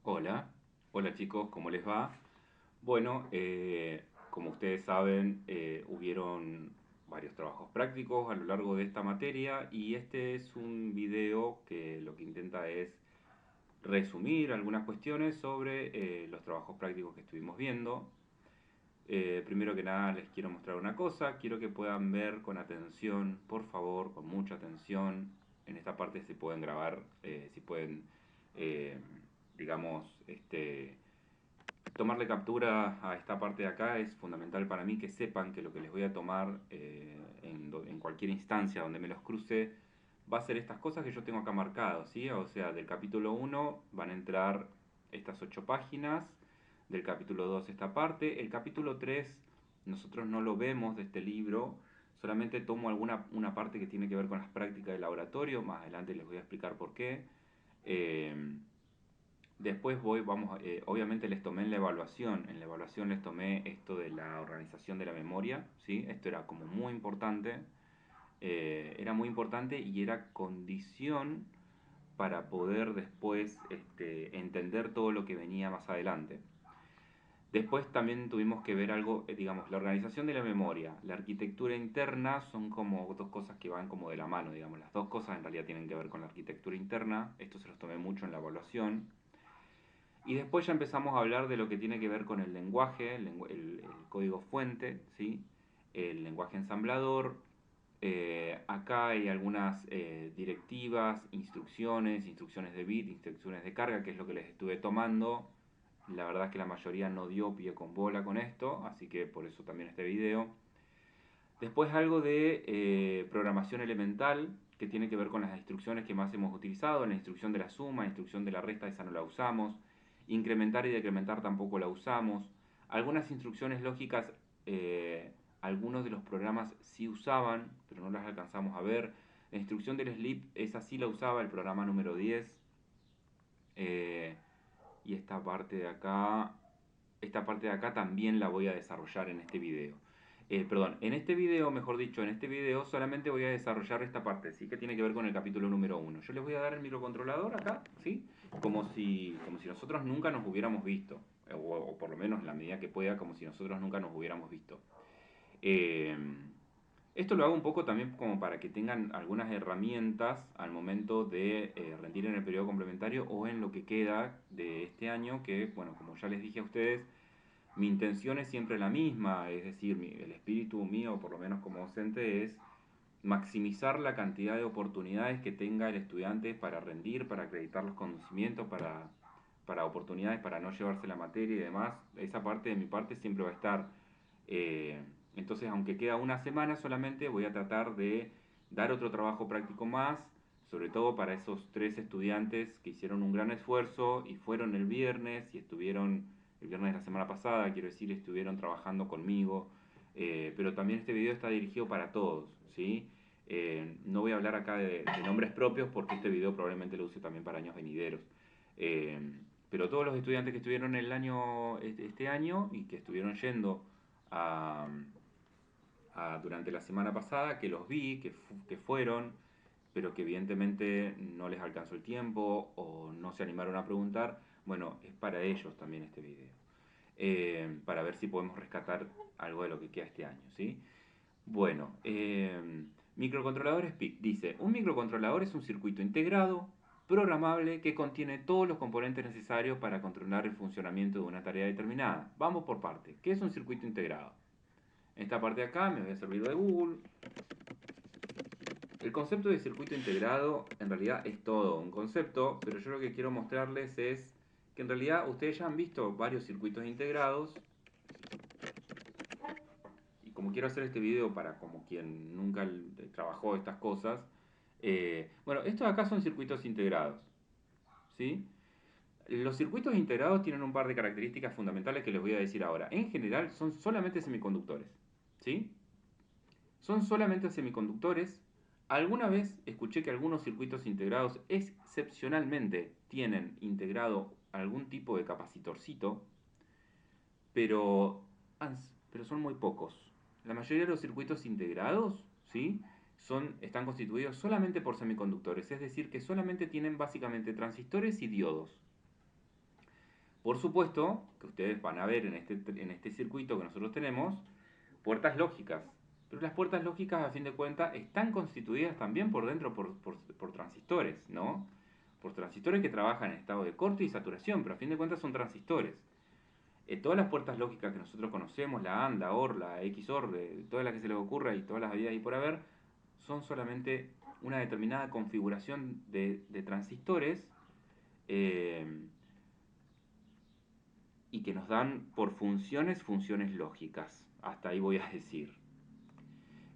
Hola, hola chicos, ¿cómo les va? Bueno, como ustedes saben, hubieron varios trabajos prácticos a lo largo de esta materia y este es un video que lo que intenta es resumir algunas cuestiones sobre los trabajos prácticos que estuvimos viendo. Primero que nada les quiero mostrar una cosa, quiero que puedan ver con atención, por favor, con mucha atención. En esta parte se pueden grabar, si pueden, eh, digamos, tomarle captura a esta parte de acá es fundamental para mí que sepan que lo que les voy a tomar en cualquier instancia donde me los cruce va a ser estas cosas que yo tengo acá marcadas, ¿sí? O sea, del capítulo uno van a entrar estas 8 páginas, del capítulo 2 esta parte, el capítulo 3 nosotros no lo vemos de este libro, solamente tomo una parte que tiene que ver con las prácticas de laboratorio, más adelante les voy a explicar por qué. Eh, Después obviamente les tomé en la evaluación les tomé esto de la organización de la memoria, ¿sí? Esto era muy importante y era condición para poder después entender todo lo que venía más adelante. Después también tuvimos que ver algo, digamos, la organización de la memoria, la arquitectura interna son como dos cosas que van como de la mano, digamos, las dos cosas en realidad tienen que ver con la arquitectura interna, esto se los tomé mucho en la evaluación. Y después ya empezamos a hablar de lo que tiene que ver con el lenguaje, el código fuente, ¿sí? El lenguaje ensamblador. Acá hay algunas directivas, instrucciones de bit, instrucciones de carga, que es lo que les estuve tomando. La verdad es que la mayoría no dio pie con bola con esto, así que por eso también este video. Después algo de programación elemental, que tiene que ver con las instrucciones que más hemos utilizado. La instrucción de la suma, la instrucción de la resta, esa no la usamos. Incrementar y decrementar tampoco la usamos. Algunas instrucciones lógicas, algunos de los programas sí usaban, pero no las alcanzamos a ver. La instrucción del sleep, esa sí la usaba el programa número 10. Eh, y esta parte de acá también la voy a desarrollar en este video. Perdón, en este video, mejor dicho, en este video solamente voy a desarrollar esta parte, ¿sí? Que tiene que ver con el capítulo número uno. Yo les voy a dar el microcontrolador acá, ¿sí? Como si nosotros nunca nos hubiéramos visto, o por lo menos en la medida que pueda, como si nosotros nunca nos hubiéramos visto. Eh, Esto lo hago un poco también como para que tengan algunas herramientas al momento de rendir en el periodo complementario o en lo que queda de este año, que, bueno, como ya les dije a ustedes, mi intención es siempre la misma, es decir, el espíritu mío, por lo menos como docente, es maximizar la cantidad de oportunidades que tenga el estudiante para rendir, para acreditar los conocimientos, para oportunidades, para no llevarse la materia y demás. Esa parte de mi parte siempre va a estar. Eh, entonces, aunque queda una semana solamente, voy a tratar de dar otro trabajo práctico más, sobre todo para esos 3 estudiantes que hicieron un gran esfuerzo y fueron el viernes y estuvieron, el viernes de la semana pasada, quiero decir, estuvieron trabajando conmigo. Pero también este video está dirigido para todos, ¿sí? No voy a hablar acá de nombres propios porque este video probablemente lo use también para años venideros. Eh, pero todos los estudiantes que estuvieron este año y que estuvieron yendo a, durante la semana pasada, que los vi, que fueron, pero que evidentemente no les alcanzó el tiempo o no se animaron a preguntar, bueno, es para ellos también este video. Para ver si podemos rescatar algo de lo que queda este año, ¿sí? Bueno, microcontroladores PIC. Dice, un microcontrolador es un circuito integrado, programable, que contiene todos los componentes necesarios para controlar el funcionamiento de una tarea determinada. Vamos por parte. ¿Qué es un circuito integrado? En esta parte de acá me voy a servir de Google. El concepto de circuito integrado en realidad es todo un concepto, pero yo lo que quiero mostrarles es que en realidad ustedes ya han visto varios circuitos integrados y como quiero hacer este video para como quien nunca trabajó estas cosas, bueno, estos acá son circuitos integrados, ¿sí? Los circuitos integrados tienen un par de características fundamentales que les voy a decir ahora. En general son solamente semiconductores, ¿sí? Son solamente semiconductores. Alguna vez escuché que algunos circuitos integrados excepcionalmente tienen integrado algún tipo de capacitorcito, pero, pero son muy pocos. La mayoría de los circuitos integrados, ¿sí? Están constituidos solamente por semiconductores, es decir, que solamente tienen básicamente transistores y diodos. Por supuesto que ustedes van a ver en este circuito que nosotros tenemos puertas lógicas. Pero las puertas lógicas, a fin de cuentas, están constituidas también por dentro por transistores, ¿no? Por transistores que trabajan en estado de corte y saturación, pero a fin de cuentas son transistores. Todas las puertas lógicas que nosotros conocemos, la AND, la OR, la XOR, todas las que se les ocurra y todas las habidas y por haber, son solamente una determinada configuración de transistores eh, y que nos dan por funciones lógicas. Hasta ahí voy a decir.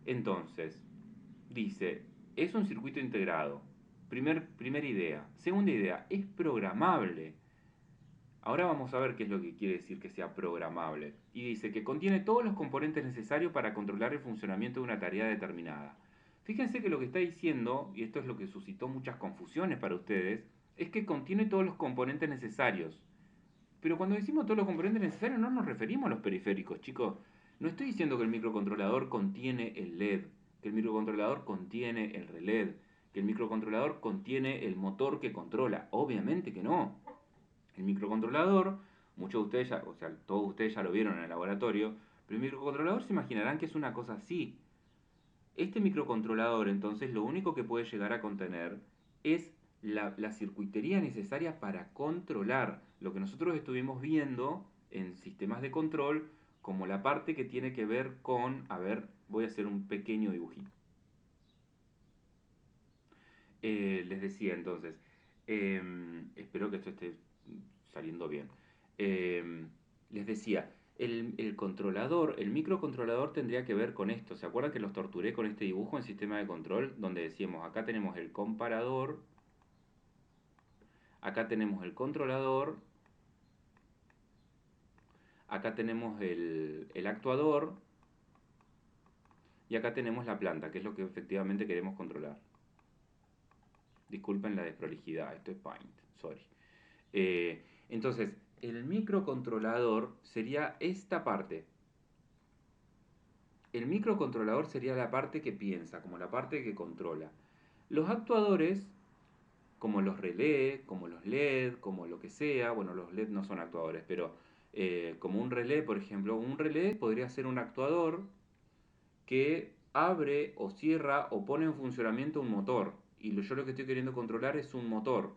Entonces, dice, es un circuito integrado. Primera idea. Segunda idea, es programable. Ahora vamos a ver qué es lo que quiere decir que sea programable. Y dice que contiene todos los componentes necesarios para controlar el funcionamiento de una tarea determinada. Fíjense que lo que está diciendo, y esto es lo que suscitó muchas confusiones para ustedes, es que contiene todos los componentes necesarios. Pero cuando decimos todos los componentes necesarios no nos referimos a los periféricos, chicos. No estoy diciendo que el microcontrolador contiene el LED, que el microcontrolador contiene el relé, que el microcontrolador contiene el motor que controla. Obviamente que no. El microcontrolador, muchos de ustedes ya, o sea, todos ustedes ya lo vieron en el laboratorio, pero el microcontrolador se imaginarán que es una cosa así. Este microcontrolador entonces lo único que puede llegar a contener es la circuitería necesaria para controlar lo que nosotros estuvimos viendo en sistemas de control como la parte que tiene que ver con, a ver, voy a hacer un pequeño dibujito. Les decía entonces, espero que esto esté saliendo bien. Les decía, el controlador, el microcontrolador tendría que ver con esto. ¿Se acuerdan que los torturé con este dibujo en sistema de control? Donde decíamos, acá tenemos el comparador, acá tenemos el controlador, acá tenemos el actuador y acá tenemos la planta, que es lo que efectivamente queremos controlar. Disculpen la desprolijidad, esto es Paint, sorry. Entonces, el microcontrolador sería esta parte. El microcontrolador sería la parte que piensa, como la parte que controla. Los actuadores, como los relés, como los LED, como lo que sea, bueno, los LED no son actuadores, pero como un relé, por ejemplo, un relé podría ser un actuador que abre o cierra o pone en funcionamiento un motor. Y yo lo que estoy queriendo controlar es un motor.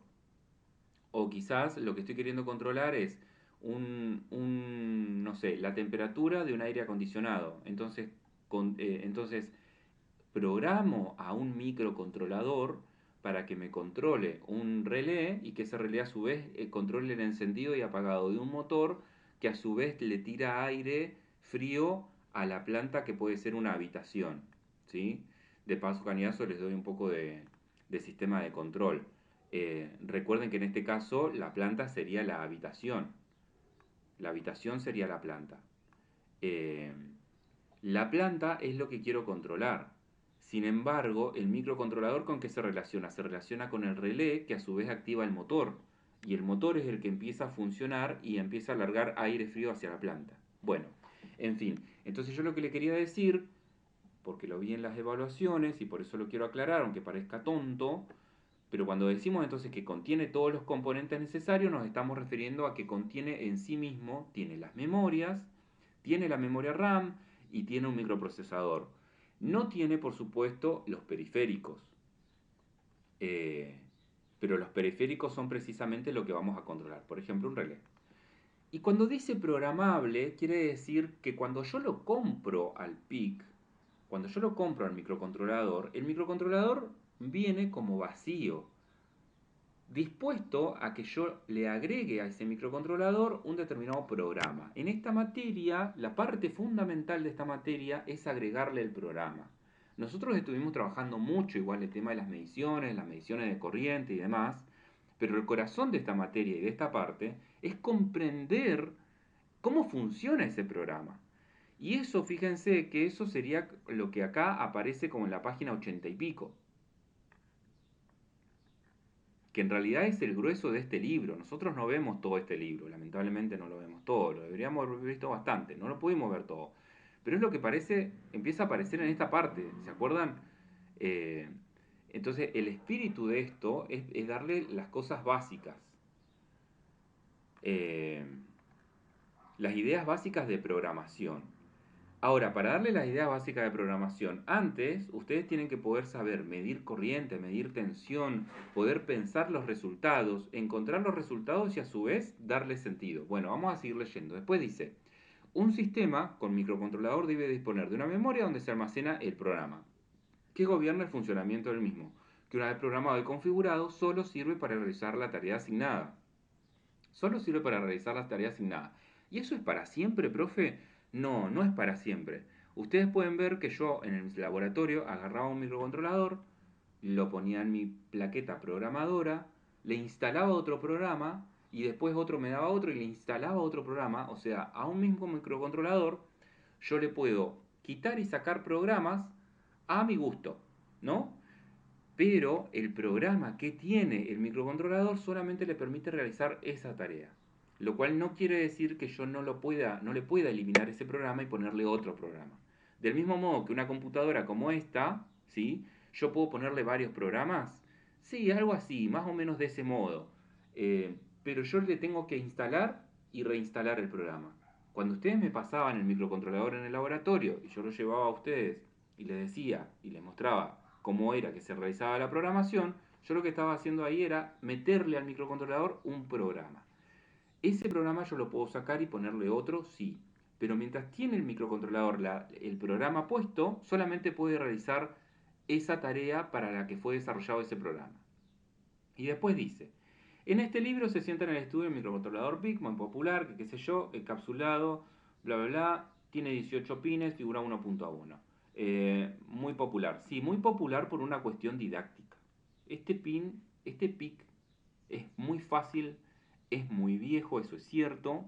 O quizás lo que estoy queriendo controlar es no sé, la temperatura de un aire acondicionado. Entonces programo a un microcontrolador para que me controle un relé y que ese relé a su vez controle el encendido y apagado de un motor que a su vez le tira aire frío a la planta que puede ser una habitación. ¿Sí? De paso, cañazo, les doy un poco de sistema de control. Recuerden que en este caso la planta sería la habitación. La habitación sería la planta. Eh, la planta es lo que quiero controlar. Sin embargo, el microcontrolador ¿con qué se relaciona? Se relaciona con el relé que a su vez activa el motor. Y el motor es el que empieza a funcionar y empieza a largar aire frío hacia la planta. Bueno, en fin. Entonces yo lo que le quería decir, porque lo vi en las evaluaciones y por eso lo quiero aclarar, aunque parezca tonto, pero cuando decimos entonces que contiene todos los componentes necesarios, nos estamos refiriendo a que contiene en sí mismo, tiene las memorias, tiene la memoria RAM y tiene un microprocesador. No tiene, por supuesto, los periféricos. Eh, pero los periféricos son precisamente lo que vamos a controlar. Por ejemplo, un relé. Y cuando dice programable, quiere decir que cuando yo lo compro al PIC, cuando yo lo compro al microcontrolador, el microcontrolador viene como vacío, dispuesto a que yo le agregue a ese microcontrolador un determinado programa. En esta materia, la parte fundamental de esta materia es agregarle el programa. Nosotros estuvimos trabajando mucho igual el tema de las mediciones de corriente y demás, pero el corazón de esta materia y de esta parte es comprender cómo funciona ese programa. Y eso, fíjense que eso sería lo que acá aparece como en la página 80 y pico, que en realidad es el grueso de este libro. Nosotros no vemos todo este libro, lamentablemente no lo vemos todo, lo deberíamos haber visto bastante, no lo pudimos ver todo. Pero es lo que parece, empieza a aparecer en esta parte, ¿se acuerdan? Eh, entonces el espíritu de esto es darle las cosas básicas. eh, las ideas básicas de programación. Ahora, para darle las ideas básicas de programación, antes ustedes tienen que poder saber medir corriente, medir tensión, poder pensar los resultados, encontrar los resultados y a su vez darle sentido. Bueno, vamos a seguir leyendo. Después dice, un sistema con microcontrolador debe disponer de una memoria donde se almacena el programa, que gobierna el funcionamiento del mismo, que una vez programado y configurado solo sirve para realizar la tarea asignada. Solo sirve para realizar las tareas asignadas. ¿Y eso es para siempre, profe? No, no es para siempre. Ustedes pueden ver que yo en el laboratorio agarraba un microcontrolador, lo ponía en mi plaqueta programadora, le instalaba otro programa y después otro me daba otro y le instalaba otro programa. O sea, a un mismo microcontrolador yo le puedo quitar y sacar programas a mi gusto, ¿no? Pero el programa que tiene el microcontrolador solamente le permite realizar esa tarea. Lo cual no quiere decir que yo no le pueda eliminar ese programa y ponerle otro programa. Del mismo modo que una computadora como esta, ¿sí? Yo puedo ponerle varios programas. Sí, algo así, más o menos de ese modo. Pero yo le tengo que instalar y reinstalar el programa. Cuando ustedes me pasaban el microcontrolador en el laboratorio y yo lo llevaba a ustedes y les decía y les mostraba cómo era que se realizaba la programación, yo lo que estaba haciendo ahí era meterle al microcontrolador un programa. Ese programa yo lo puedo sacar y ponerle otro, sí. Pero mientras tiene el microcontrolador el programa puesto, solamente puede realizar esa tarea para la que fue desarrollado ese programa. Y después dice, en este libro se sienta en el estudio el microcontrolador PIC, muy popular, que qué sé yo, encapsulado, bla bla bla, tiene 18 pines, figura 1.1. Muy popular, sí, muy popular por una cuestión didáctica. Este PIC es muy fácil, es muy viejo, eso es cierto,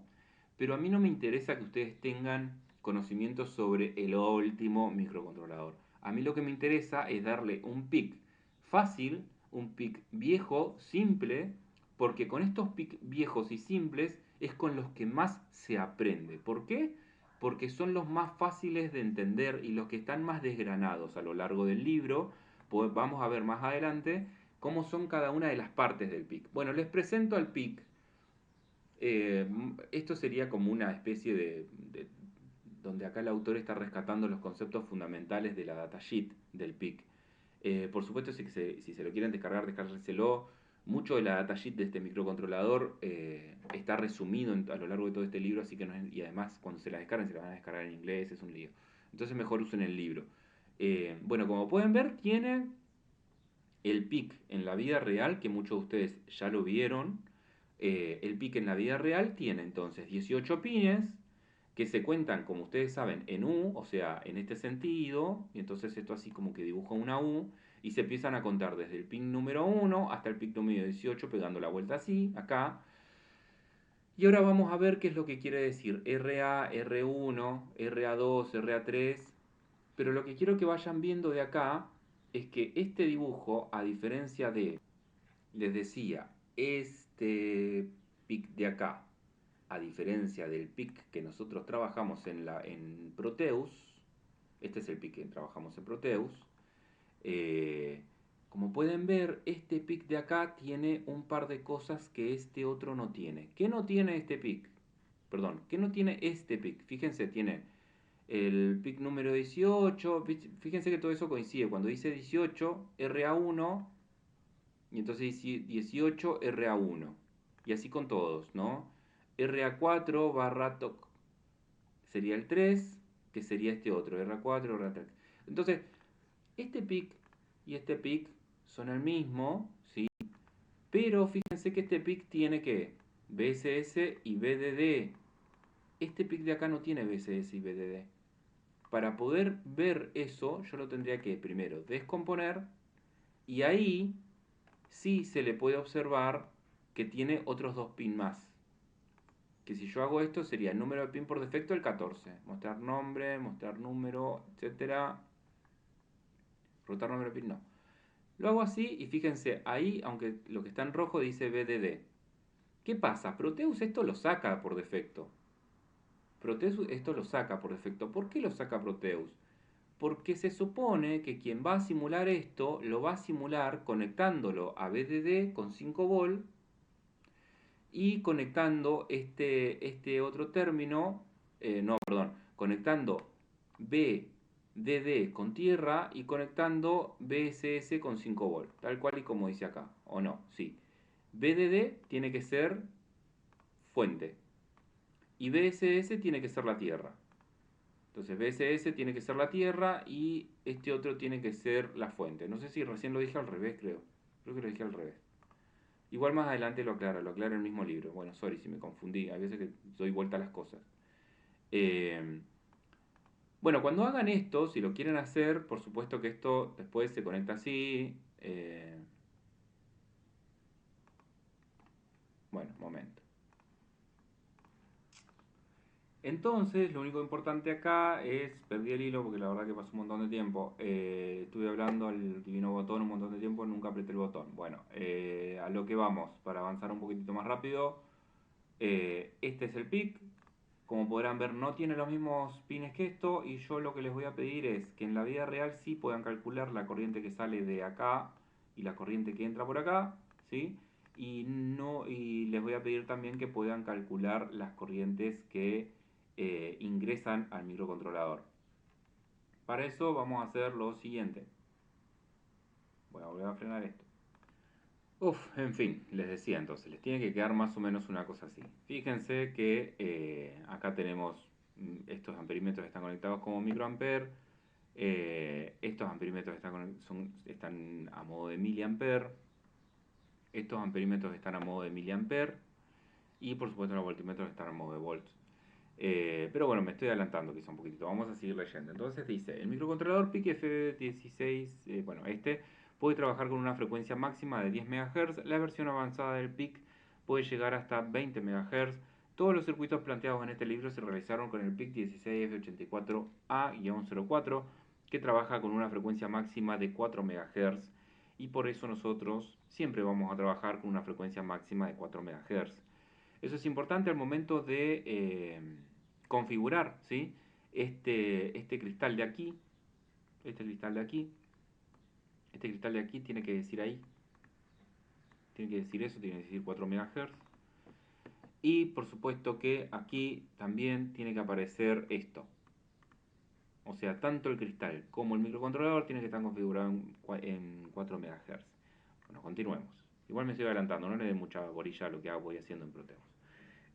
pero a mí no me interesa que ustedes tengan conocimientos sobre el último microcontrolador. A mí lo que me interesa es darle un PIC fácil, un PIC viejo, simple, porque con estos PIC viejos y simples es con los que más se aprende. ¿Por qué? Porque son los más fáciles de entender y los que están más desgranados a lo largo del libro. Pues vamos a ver más adelante cómo son cada una de las partes del PIC. Bueno, les presento al PIC. Esto sería como una especie de donde acá el autor está rescatando los conceptos fundamentales de la datasheet del PIC. Por supuesto, si se lo quieren descargar, descárguenselo. Mucho de la datasheet de este microcontrolador está resumido a lo largo de todo este libro, así que no es, y además cuando se la descarguen se la van a descargar en inglés, es un lío. Entonces mejor usen el libro. Bueno, como pueden ver, tiene el PIC en la vida real, que muchos de ustedes ya lo vieron. El PIC en la vida real tiene entonces 18 pines que se cuentan, como ustedes saben, en U, o sea, en este sentido, y entonces esto así como que dibuja una U, y se empiezan a contar desde el pin número 1 hasta el pin número 18, pegando la vuelta así, acá. Y ahora vamos a ver qué es lo que quiere decir RA, R1, RA2, RA3, pero lo que quiero que vayan viendo de acá es que este dibujo, a diferencia de, les decía, este pic de acá, a diferencia del PIC que nosotros trabajamos en Proteus, este es el PIC que trabajamos en Proteus, eh, como pueden ver, este PIC de acá tiene un par de cosas que este otro no tiene. ¿Qué no tiene este PIC? Perdón, ¿qué no tiene este PIC? Fíjense, tiene el PIC número 18, fíjense que todo eso coincide. Cuando dice 18, RA1, y entonces 18, RA1. Y así con todos, ¿no? RA4 barra TOC sería el 3, que sería este otro, RA4, RA3. Entonces, este PIC y este PIC son el mismo, ¿sí? Pero fíjense que este PIC tiene que BSS y BDD. Este PIC de acá no tiene BSS y BDD. Para poder ver eso, yo lo tendría que primero descomponer y ahí sí se le puede observar que tiene otros dos pin más. Que si yo hago esto sería el número de pin por defecto el 14. Mostrar nombre, mostrar número, etcétera. Rotar número de pin no. Lo hago así y fíjense, ahí, aunque lo que está en rojo dice BDD. ¿Qué pasa? Proteus esto lo saca por defecto. Proteus esto lo saca por defecto. ¿Por qué lo saca Proteus? Porque se supone que quien va a simular esto lo va a simular conectándolo a BDD con 5 volt y conectando este otro término, no, perdón, conectando BDD con tierra y conectando BSS con 5 volts, tal cual y como dice acá, ¿o no? Sí. BDD tiene que ser fuente y BSS tiene que ser la tierra. Entonces BSS tiene que ser la tierra y este otro tiene que ser la fuente. No sé si recién lo dije al revés, creo. Creo que lo dije al revés. Igual más adelante lo aclara en el mismo libro. Bueno, sorry si me confundí, a veces que doy vuelta a las cosas. Eh, bueno, cuando hagan esto, si lo quieren hacer, por supuesto que esto después se conecta así. Bueno, momento. Entonces, lo único importante acá es, perdí el hilo porque la verdad que pasó un montón de tiempo. Estuve hablando al divino botón un montón de tiempo, nunca apreté el botón. Bueno, a lo que vamos, para avanzar un poquitito más rápido. Este es el PIC. Como podrán ver, no tiene los mismos pines que esto y yo lo que les voy a pedir es que en la vida real sí puedan calcular la corriente que sale de acá y la corriente que entra por acá, ¿sí? Y les voy a pedir también que puedan calcular las corrientes que ingresan al microcontrolador. Para eso vamos a hacer lo siguiente. Voy a volver a frenar esto. En fin, les decía entonces, les tiene que quedar más o menos una cosa así. Fíjense que acá tenemos estos amperímetros están conectados como microamper, estos amperímetros están a modo de miliamper, estos amperímetros están a modo de miliamper y por supuesto los voltímetros están a modo de volts. Pero bueno, me estoy adelantando quizá un poquitito, vamos a seguir leyendo. Entonces dice, el microcontrolador PIC F16, este puede trabajar con una frecuencia máxima de 10 MHz, la versión avanzada del PIC puede llegar hasta 20 MHz. Todos los circuitos planteados en este libro se realizaron con el PIC 16F84A-04, que trabaja con una frecuencia máxima de 4 MHz, y por eso nosotros siempre vamos a trabajar con una frecuencia máxima de 4 MHz. Eso es importante al momento de configurar, ¿sí? Este cristal de aquí, este cristal de aquí, este cristal de aquí tiene que decir ahí, tiene que decir eso, tiene que decir 4 MHz. Y por supuesto que aquí también tiene que aparecer esto. O sea, tanto el cristal como el microcontrolador tiene que estar configurado en 4 MHz. Bueno, continuemos. Igual me estoy adelantando, no le dé mucha borilla a lo que voy haciendo en Proteus.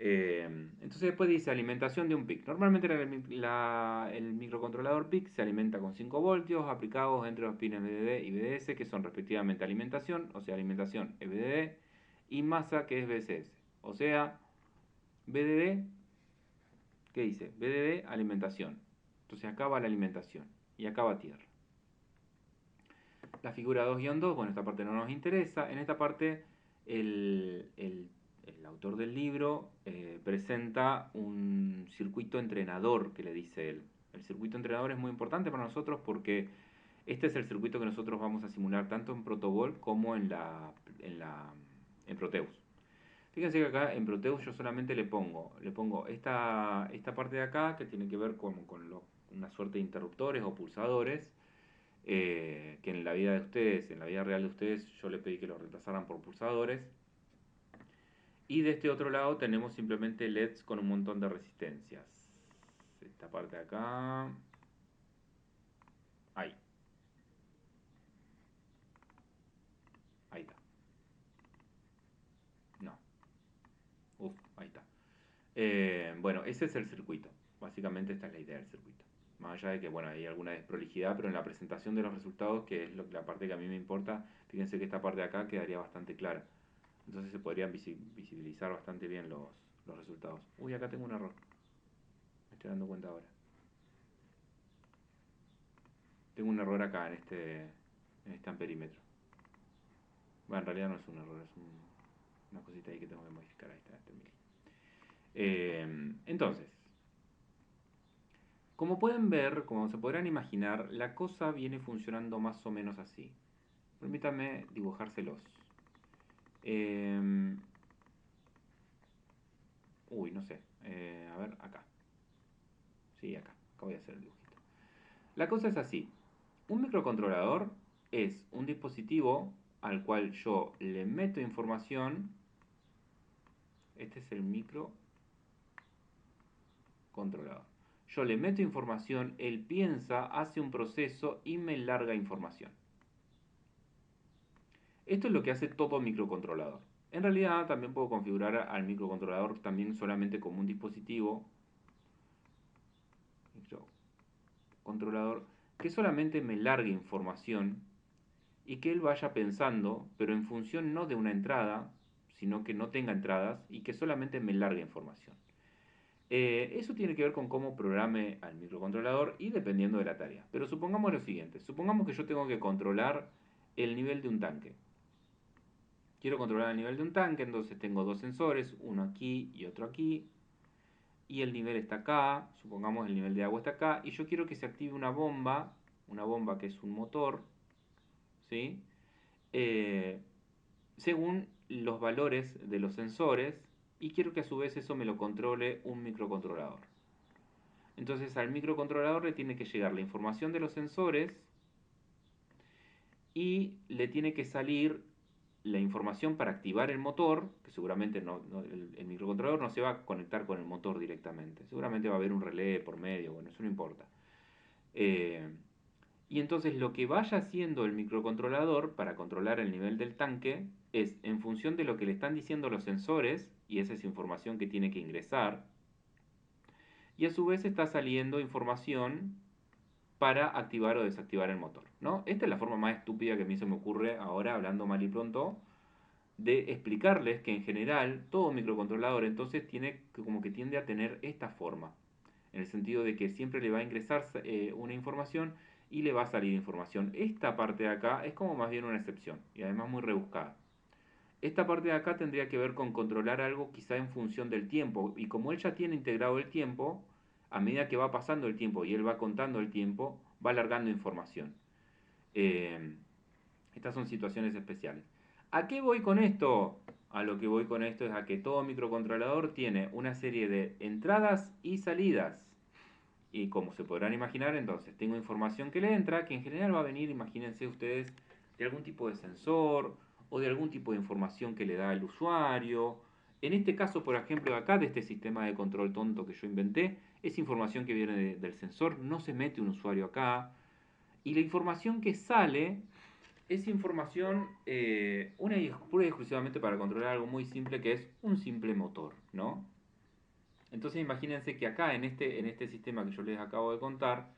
Entonces después dice alimentación de un PIC. Normalmente el microcontrolador PIC se alimenta con 5 voltios aplicados entre los pines BDD y BDS, que son respectivamente alimentación, o sea, alimentación es BDD, y masa, que es BSS. O sea, BDD, ¿qué dice? BDD, alimentación. Entonces acá va la alimentación y acá va tierra. La figura 2-2, bueno, esta parte no nos interesa. En esta parte el autor del libro presenta un circuito entrenador que le dice él. El circuito entrenador es muy importante para nosotros porque este es el circuito que nosotros vamos a simular tanto en Protobol como en Proteus. Fíjense que acá en Proteus yo solamente le pongo esta parte de acá que tiene que ver con una suerte de interruptores o pulsadores que en la vida de ustedes, en la vida real de ustedes, yo les pedí que lo reemplazaran por pulsadores. Y de este otro lado tenemos simplemente LEDs con un montón de resistencias. Esta parte de acá. Ahí. Ahí está. No. Ahí está. Bueno, ese es el circuito. Básicamente esta es la idea del circuito. Más allá de que, bueno, hay alguna desprolijidad, pero en la presentación de los resultados, que es la parte que a mí me importa, fíjense que esta parte de acá quedaría bastante clara. Entonces se podrían visibilizar bastante bien los resultados. Uy, acá tengo un error. Me estoy dando cuenta ahora. Tengo un error acá en este amperímetro. Bueno, en realidad no es un error, es una cosita ahí que tengo que modificar. Ahí está, este mil. Entonces, como pueden ver, como se podrán imaginar, la cosa viene funcionando más o menos así. Permítanme dibujárselos. No sé. A ver, acá. Sí, acá. Acá voy a hacer el dibujito. La cosa es así. Un microcontrolador es un dispositivo al cual yo le meto información. Este es el microcontrolador. Yo le meto información, él piensa, hace un proceso y me larga información. Esto es lo que hace todo microcontrolador. En realidad también puedo configurar al microcontrolador también solamente como un dispositivo microcontrolador que solamente me largue información y que él vaya pensando, pero en función no de una entrada, sino que no tenga entradas y que solamente me largue información. Eso tiene que ver con cómo programe al microcontrolador y dependiendo de la tarea. Pero supongamos lo siguiente, supongamos que yo tengo que controlar el nivel de un tanque. Quiero controlar el nivel de un tanque, entonces tengo dos sensores, uno aquí y otro aquí. Y el nivel está acá, supongamos el nivel de agua está acá, y yo quiero que se active una bomba que es un motor, ¿sí? Según los valores de los sensores, y quiero que a su vez eso me lo controle un microcontrolador. Entonces al microcontrolador le tiene que llegar la información de los sensores y le tiene que salir la información para activar el motor, que seguramente el microcontrolador no se va a conectar con el motor directamente, seguramente va a haber un relé por medio, bueno, eso no importa. Y entonces lo que vaya haciendo el microcontrolador para controlar el nivel del tanque es en función de lo que le están diciendo los sensores, y esa es información que tiene que ingresar, y a su vez está saliendo información para activar o desactivar el motor, ¿no? Esta es la forma más estúpida que a mí se me ocurre ahora, hablando mal y pronto, de explicarles que en general todo microcontrolador entonces como que tiende a tener esta forma, en el sentido de que siempre le va a ingresar una información y le va a salir información. Esta parte de acá es como más bien una excepción y además muy rebuscada. Esta parte de acá tendría que ver con controlar algo quizá en función del tiempo, y como él ya tiene integrado el tiempo, a medida que va pasando el tiempo y él va contando el tiempo, va alargando información. Eh, Estas son situaciones especiales. ¿A qué voy con esto? A lo que voy con esto es a que todo microcontrolador tiene una serie de entradas y salidas. Y como se podrán imaginar, entonces tengo información que le entra, que en general va a venir, imagínense ustedes, de algún tipo de sensor o de algún tipo de información que le da el usuario. En este caso, por ejemplo, acá de este sistema de control tonto que yo inventé, es información que viene del sensor, no se mete un usuario acá. Y la información que sale es información pura y exclusivamente para controlar algo muy simple que es un simple motor, ¿no? Entonces imagínense que acá en este sistema que yo les acabo de contar,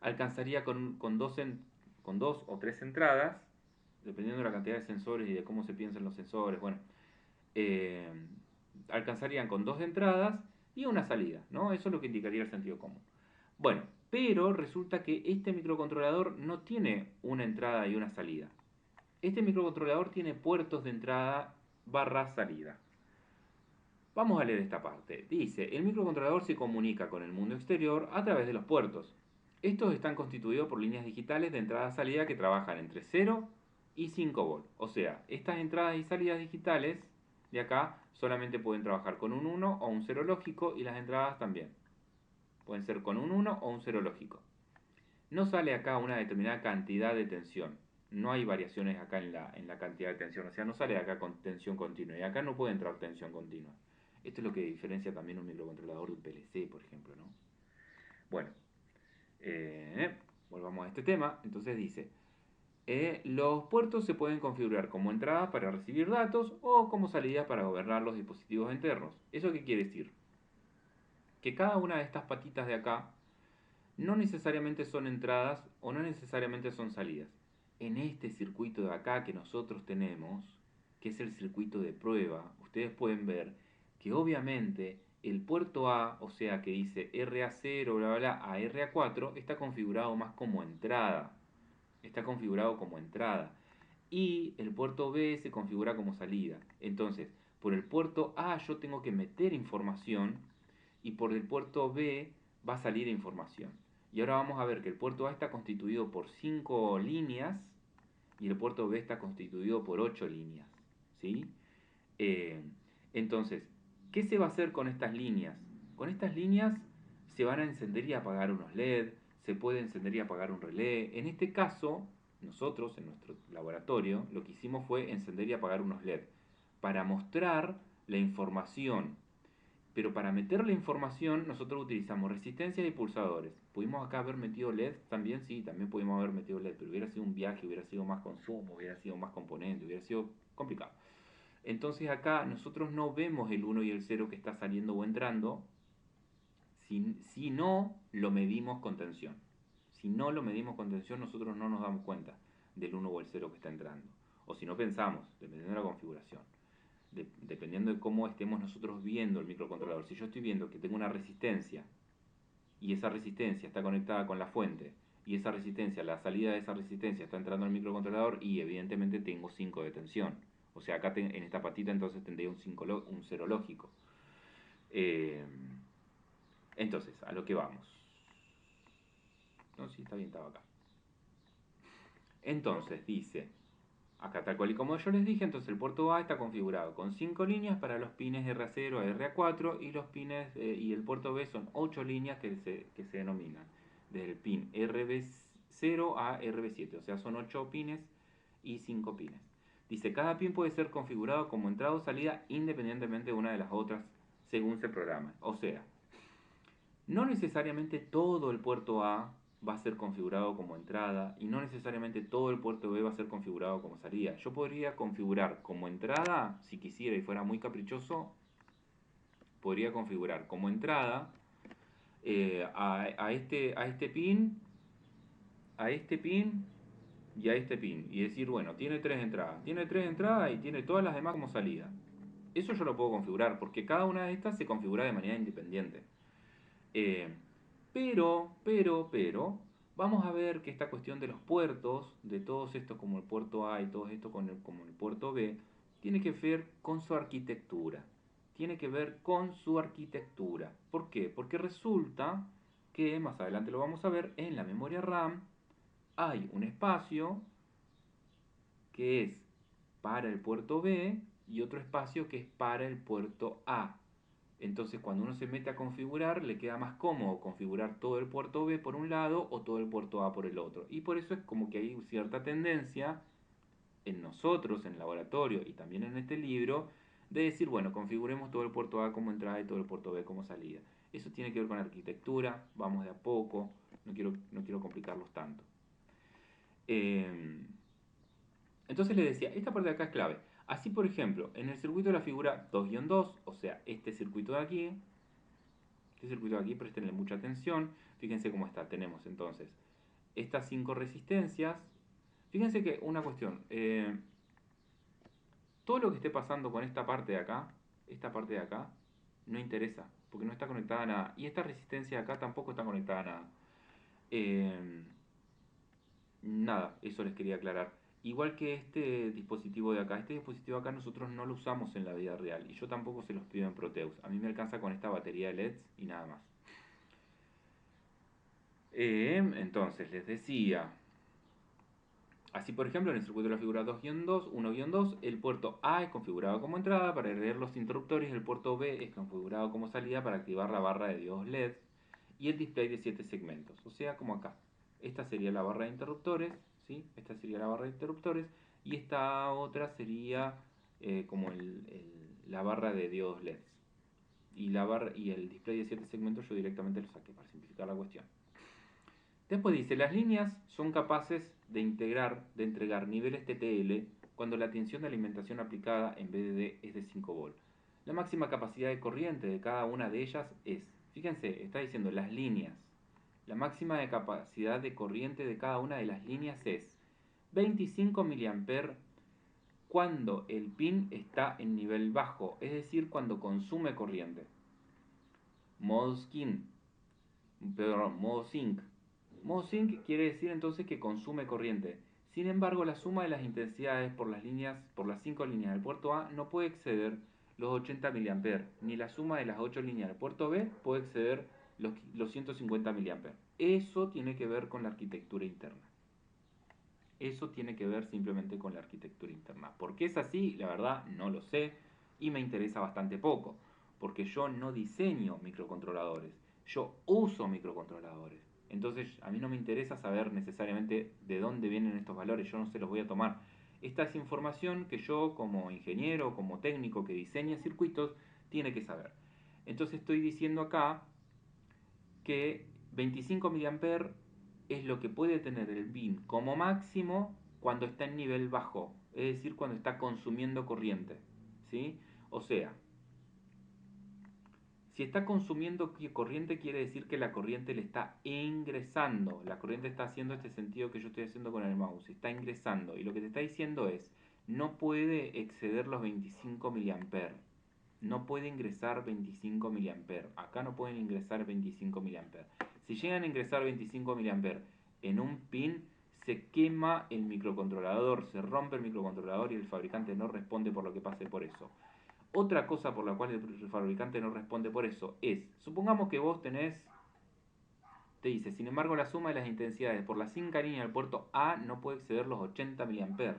alcanzaría con dos o tres entradas, dependiendo de la cantidad de sensores y de cómo se piensan los sensores, bueno, eh, alcanzarían con dos entradas y una salida, ¿no? Eso es lo que indicaría el sentido común. Bueno, pero resulta que este microcontrolador no tiene una entrada y una salida. Este microcontrolador tiene puertos de entrada barra salida. Vamos a leer esta parte. Dice, el microcontrolador se comunica con el mundo exterior a través de los puertos. Estos están constituidos por líneas digitales de entrada-salida que trabajan entre 0 y 5 volts. O sea, estas entradas y salidas digitales de acá solamente pueden trabajar con un 1 o un 0 lógico, y las entradas también. Pueden ser con un 1 o un 0 lógico. No sale acá una determinada cantidad de tensión. No hay variaciones acá en la cantidad de tensión. O sea, no sale acá con tensión continua. Y acá no puede entrar tensión continua. Esto es lo que diferencia también un microcontrolador de un PLC, por ejemplo, ¿no? Bueno, volvamos a este tema. Entonces dice, los puertos se pueden configurar como entrada para recibir datos o como salida para gobernar los dispositivos internos. ¿Eso qué quiere decir? Que cada una de estas patitas de acá no necesariamente son entradas o no necesariamente son salidas. En este circuito de acá que nosotros tenemos, que es el circuito de prueba, ustedes pueden ver que obviamente el puerto A, o sea que dice RA0, bla, bla, bla, a RA4, está configurado más como entrada. Está configurado como entrada. Y el puerto B se configura como salida. Entonces, por el puerto A yo tengo que meter información y por el puerto B va a salir información. Y ahora vamos a ver que el puerto A está constituido por 5 líneas y el puerto B está constituido por 8 líneas. ¿Sí? Eh, entonces, ¿qué se va a hacer con estas líneas? Con estas líneas se van a encender y apagar unos LED, se puede encender y apagar un relé. En este caso, nosotros en nuestro laboratorio lo que hicimos fue encender y apagar unos LED para mostrar la información. Pero para meter la información nosotros utilizamos resistencias y pulsadores. ¿Pudimos acá haber metido LED también? Sí, también pudimos haber metido LED, pero hubiera sido un viaje, hubiera sido más consumo, hubiera sido más componente, hubiera sido complicado. Entonces acá nosotros no vemos el 1 y el 0 que está saliendo o entrando, si no lo medimos con tensión. Si no lo medimos con tensión, nosotros no nos damos cuenta del 1 o el 0 que está entrando. O si no pensamos, dependiendo de la configuración. Dependiendo de cómo estemos nosotros viendo el microcontrolador. Si yo estoy viendo que tengo una resistencia y esa resistencia está conectada con la fuente y esa resistencia, la salida de esa resistencia está entrando al microcontrolador y evidentemente tengo 5 de tensión. O sea, acá en esta patita entonces tendría un 0 lógico. Entonces, a lo que vamos. No, sí, está bien, estaba acá. Entonces, dice, acá tal cual y como yo les dije, entonces el puerto A está configurado con 5 líneas para los pines RA0 a RA4 y los pines y el puerto B son 8 líneas que se denominan desde el pin RB0 a RB7, o sea, son 8 pines y 5 pines. Dice, cada pin puede ser configurado como entrada o salida independientemente de una de las otras según se programa. O sea, no necesariamente todo el puerto A va a ser configurado como entrada y no necesariamente todo el puerto B va a ser configurado como salida. Yo podría configurar como entrada, si quisiera y fuera muy caprichoso, podría configurar como entrada a este pin, a este pin y a este pin. Y decir, bueno, tiene tres entradas y tiene todas las demás como salida. Eso yo lo puedo configurar porque cada una de estas se configura de manera independiente. Eh, pero, vamos a ver que esta cuestión de los puertos, de todos estos como el puerto A y todos estos como el puerto B, tiene que ver con su arquitectura. Tiene que ver con su arquitectura. ¿Por qué? Porque resulta que, más adelante lo vamos a ver, en la memoria RAM hay un espacio que es para el puerto B y otro espacio que es para el puerto A. Entonces cuando uno se mete a configurar, le queda más cómodo configurar todo el puerto B por un lado o todo el puerto A por el otro. Y por eso es como que hay cierta tendencia en nosotros, en el laboratorio y también en este libro, de decir, bueno, configuremos todo el puerto A como entrada y todo el puerto B como salida. Eso tiene que ver con la arquitectura, vamos de a poco, no quiero complicarlos tanto. Entonces les decía, esta parte de acá es clave. Así, por ejemplo, en el circuito de la figura 2-2, o sea, este circuito de aquí, prestenle mucha atención. Fíjense cómo está. Tenemos entonces estas 5 resistencias. Fíjense que una cuestión. Todo lo que esté pasando con esta parte de acá, no interesa, porque no está conectada a nada. Y esta resistencia de acá tampoco está conectada a nada. Nada, eso les quería aclarar. Igual que este dispositivo de acá nosotros no lo usamos en la vida real y yo tampoco se los pido en Proteus. A mí me alcanza con esta batería de LEDs y nada más. Entonces, les decía, así por ejemplo en el circuito de la figura 2-2, 1-2, el puerto A es configurado como entrada para leer los interruptores, el puerto B es configurado como salida para activar la barra de diodos LED y el display de 7 segmentos, o sea como acá. Esta sería la barra de interruptores, ¿sí? Esta sería la barra de interruptores y esta otra sería como la barra de diodos LED. Y el display de 7 segmentos yo directamente lo saqué para simplificar la cuestión. Después dice, las líneas son capaces de entregar niveles TTL cuando la tensión de alimentación aplicada en VDD es de 5 volt. La máxima capacidad de corriente de cada una de ellas es, fíjense, está diciendo las líneas. La máxima de capacidad de corriente de cada una de las líneas es 25 mA cuando el pin está en nivel bajo, es decir, cuando consume corriente. Modo sync. Modo sync quiere decir entonces que consume corriente. Sin embargo, la suma de las intensidades por las 5 líneas del puerto A no puede exceder los 80 mA, ni la suma de las 8 líneas del puerto B puede exceder los 150 mA. Eso tiene que ver con la arquitectura interna. Eso tiene que ver simplemente con la arquitectura interna. ¿Por qué es así? La verdad no lo sé y me interesa bastante poco, porque yo no diseño microcontroladores, yo uso microcontroladores. Entonces a mí no me interesa saber necesariamente de dónde vienen estos valores, yo no se los voy a tomar. Esta es información que yo como ingeniero, como técnico que diseña circuitos, tiene que saber. Entonces estoy diciendo acá que 25 mA es lo que puede tener el bin como máximo cuando está en nivel bajo, es decir, cuando está consumiendo corriente, ¿sí? O sea, si está consumiendo corriente quiere decir que la corriente le está ingresando. La corriente está haciendo este sentido que yo estoy haciendo con el mouse. Está ingresando. Y lo que te está diciendo es, no puede exceder los 25 mA. No puede ingresar 25 mA. Acá no pueden ingresar 25 mA. Si llegan a ingresar 25 mA en un pin, se quema el microcontrolador, se rompe el microcontrolador y el fabricante no responde por lo que pase por eso. Otra cosa por la cual el fabricante no responde por eso es, supongamos que vos tenés, te dice, sin embargo la suma de las intensidades por la cinca línea del puerto A no puede exceder los 80 mA.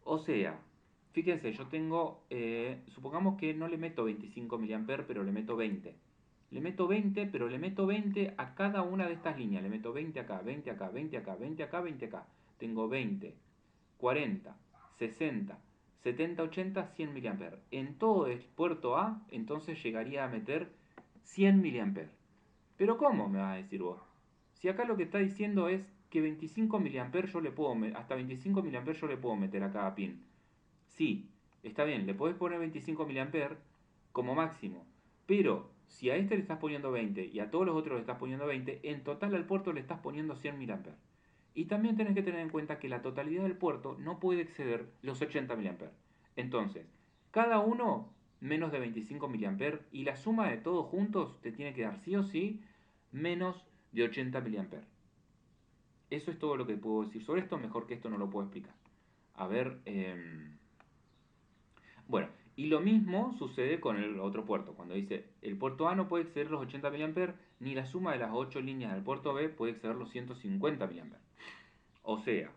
O sea, fíjense, yo tengo, supongamos que no le meto 25 mA, pero le meto 20. Le meto 20, pero le meto 20 a cada una de estas líneas. Le meto 20 acá, 20 acá, 20 acá, 20 acá, 20 acá. Tengo 20, 40, 60, 70, 80, 100 mA. En todo el puerto A, entonces llegaría a meter 100 mA. Pero ¿cómo? Me vas a decir vos. Si acá lo que está diciendo es que 25 mA yo le puedo, hasta 25 mA yo le puedo meter a cada pin. Sí, está bien, le podés poner 25 mA como máximo. Pero si a este le estás poniendo 20 y a todos los otros le estás poniendo 20, en total al puerto le estás poniendo 100 mA. Y también tenés que tener en cuenta que la totalidad del puerto no puede exceder los 80 mA. Entonces, cada uno menos de 25 mA y la suma de todos juntos te tiene que dar sí o sí menos de 80 mA. Eso es todo lo que puedo decir sobre esto, mejor que esto no lo puedo explicar. A ver, bueno, y lo mismo sucede con el otro puerto, cuando dice el puerto A no puede exceder los 80 mA, ni la suma de las 8 líneas del puerto B puede exceder los 150 mA. O sea,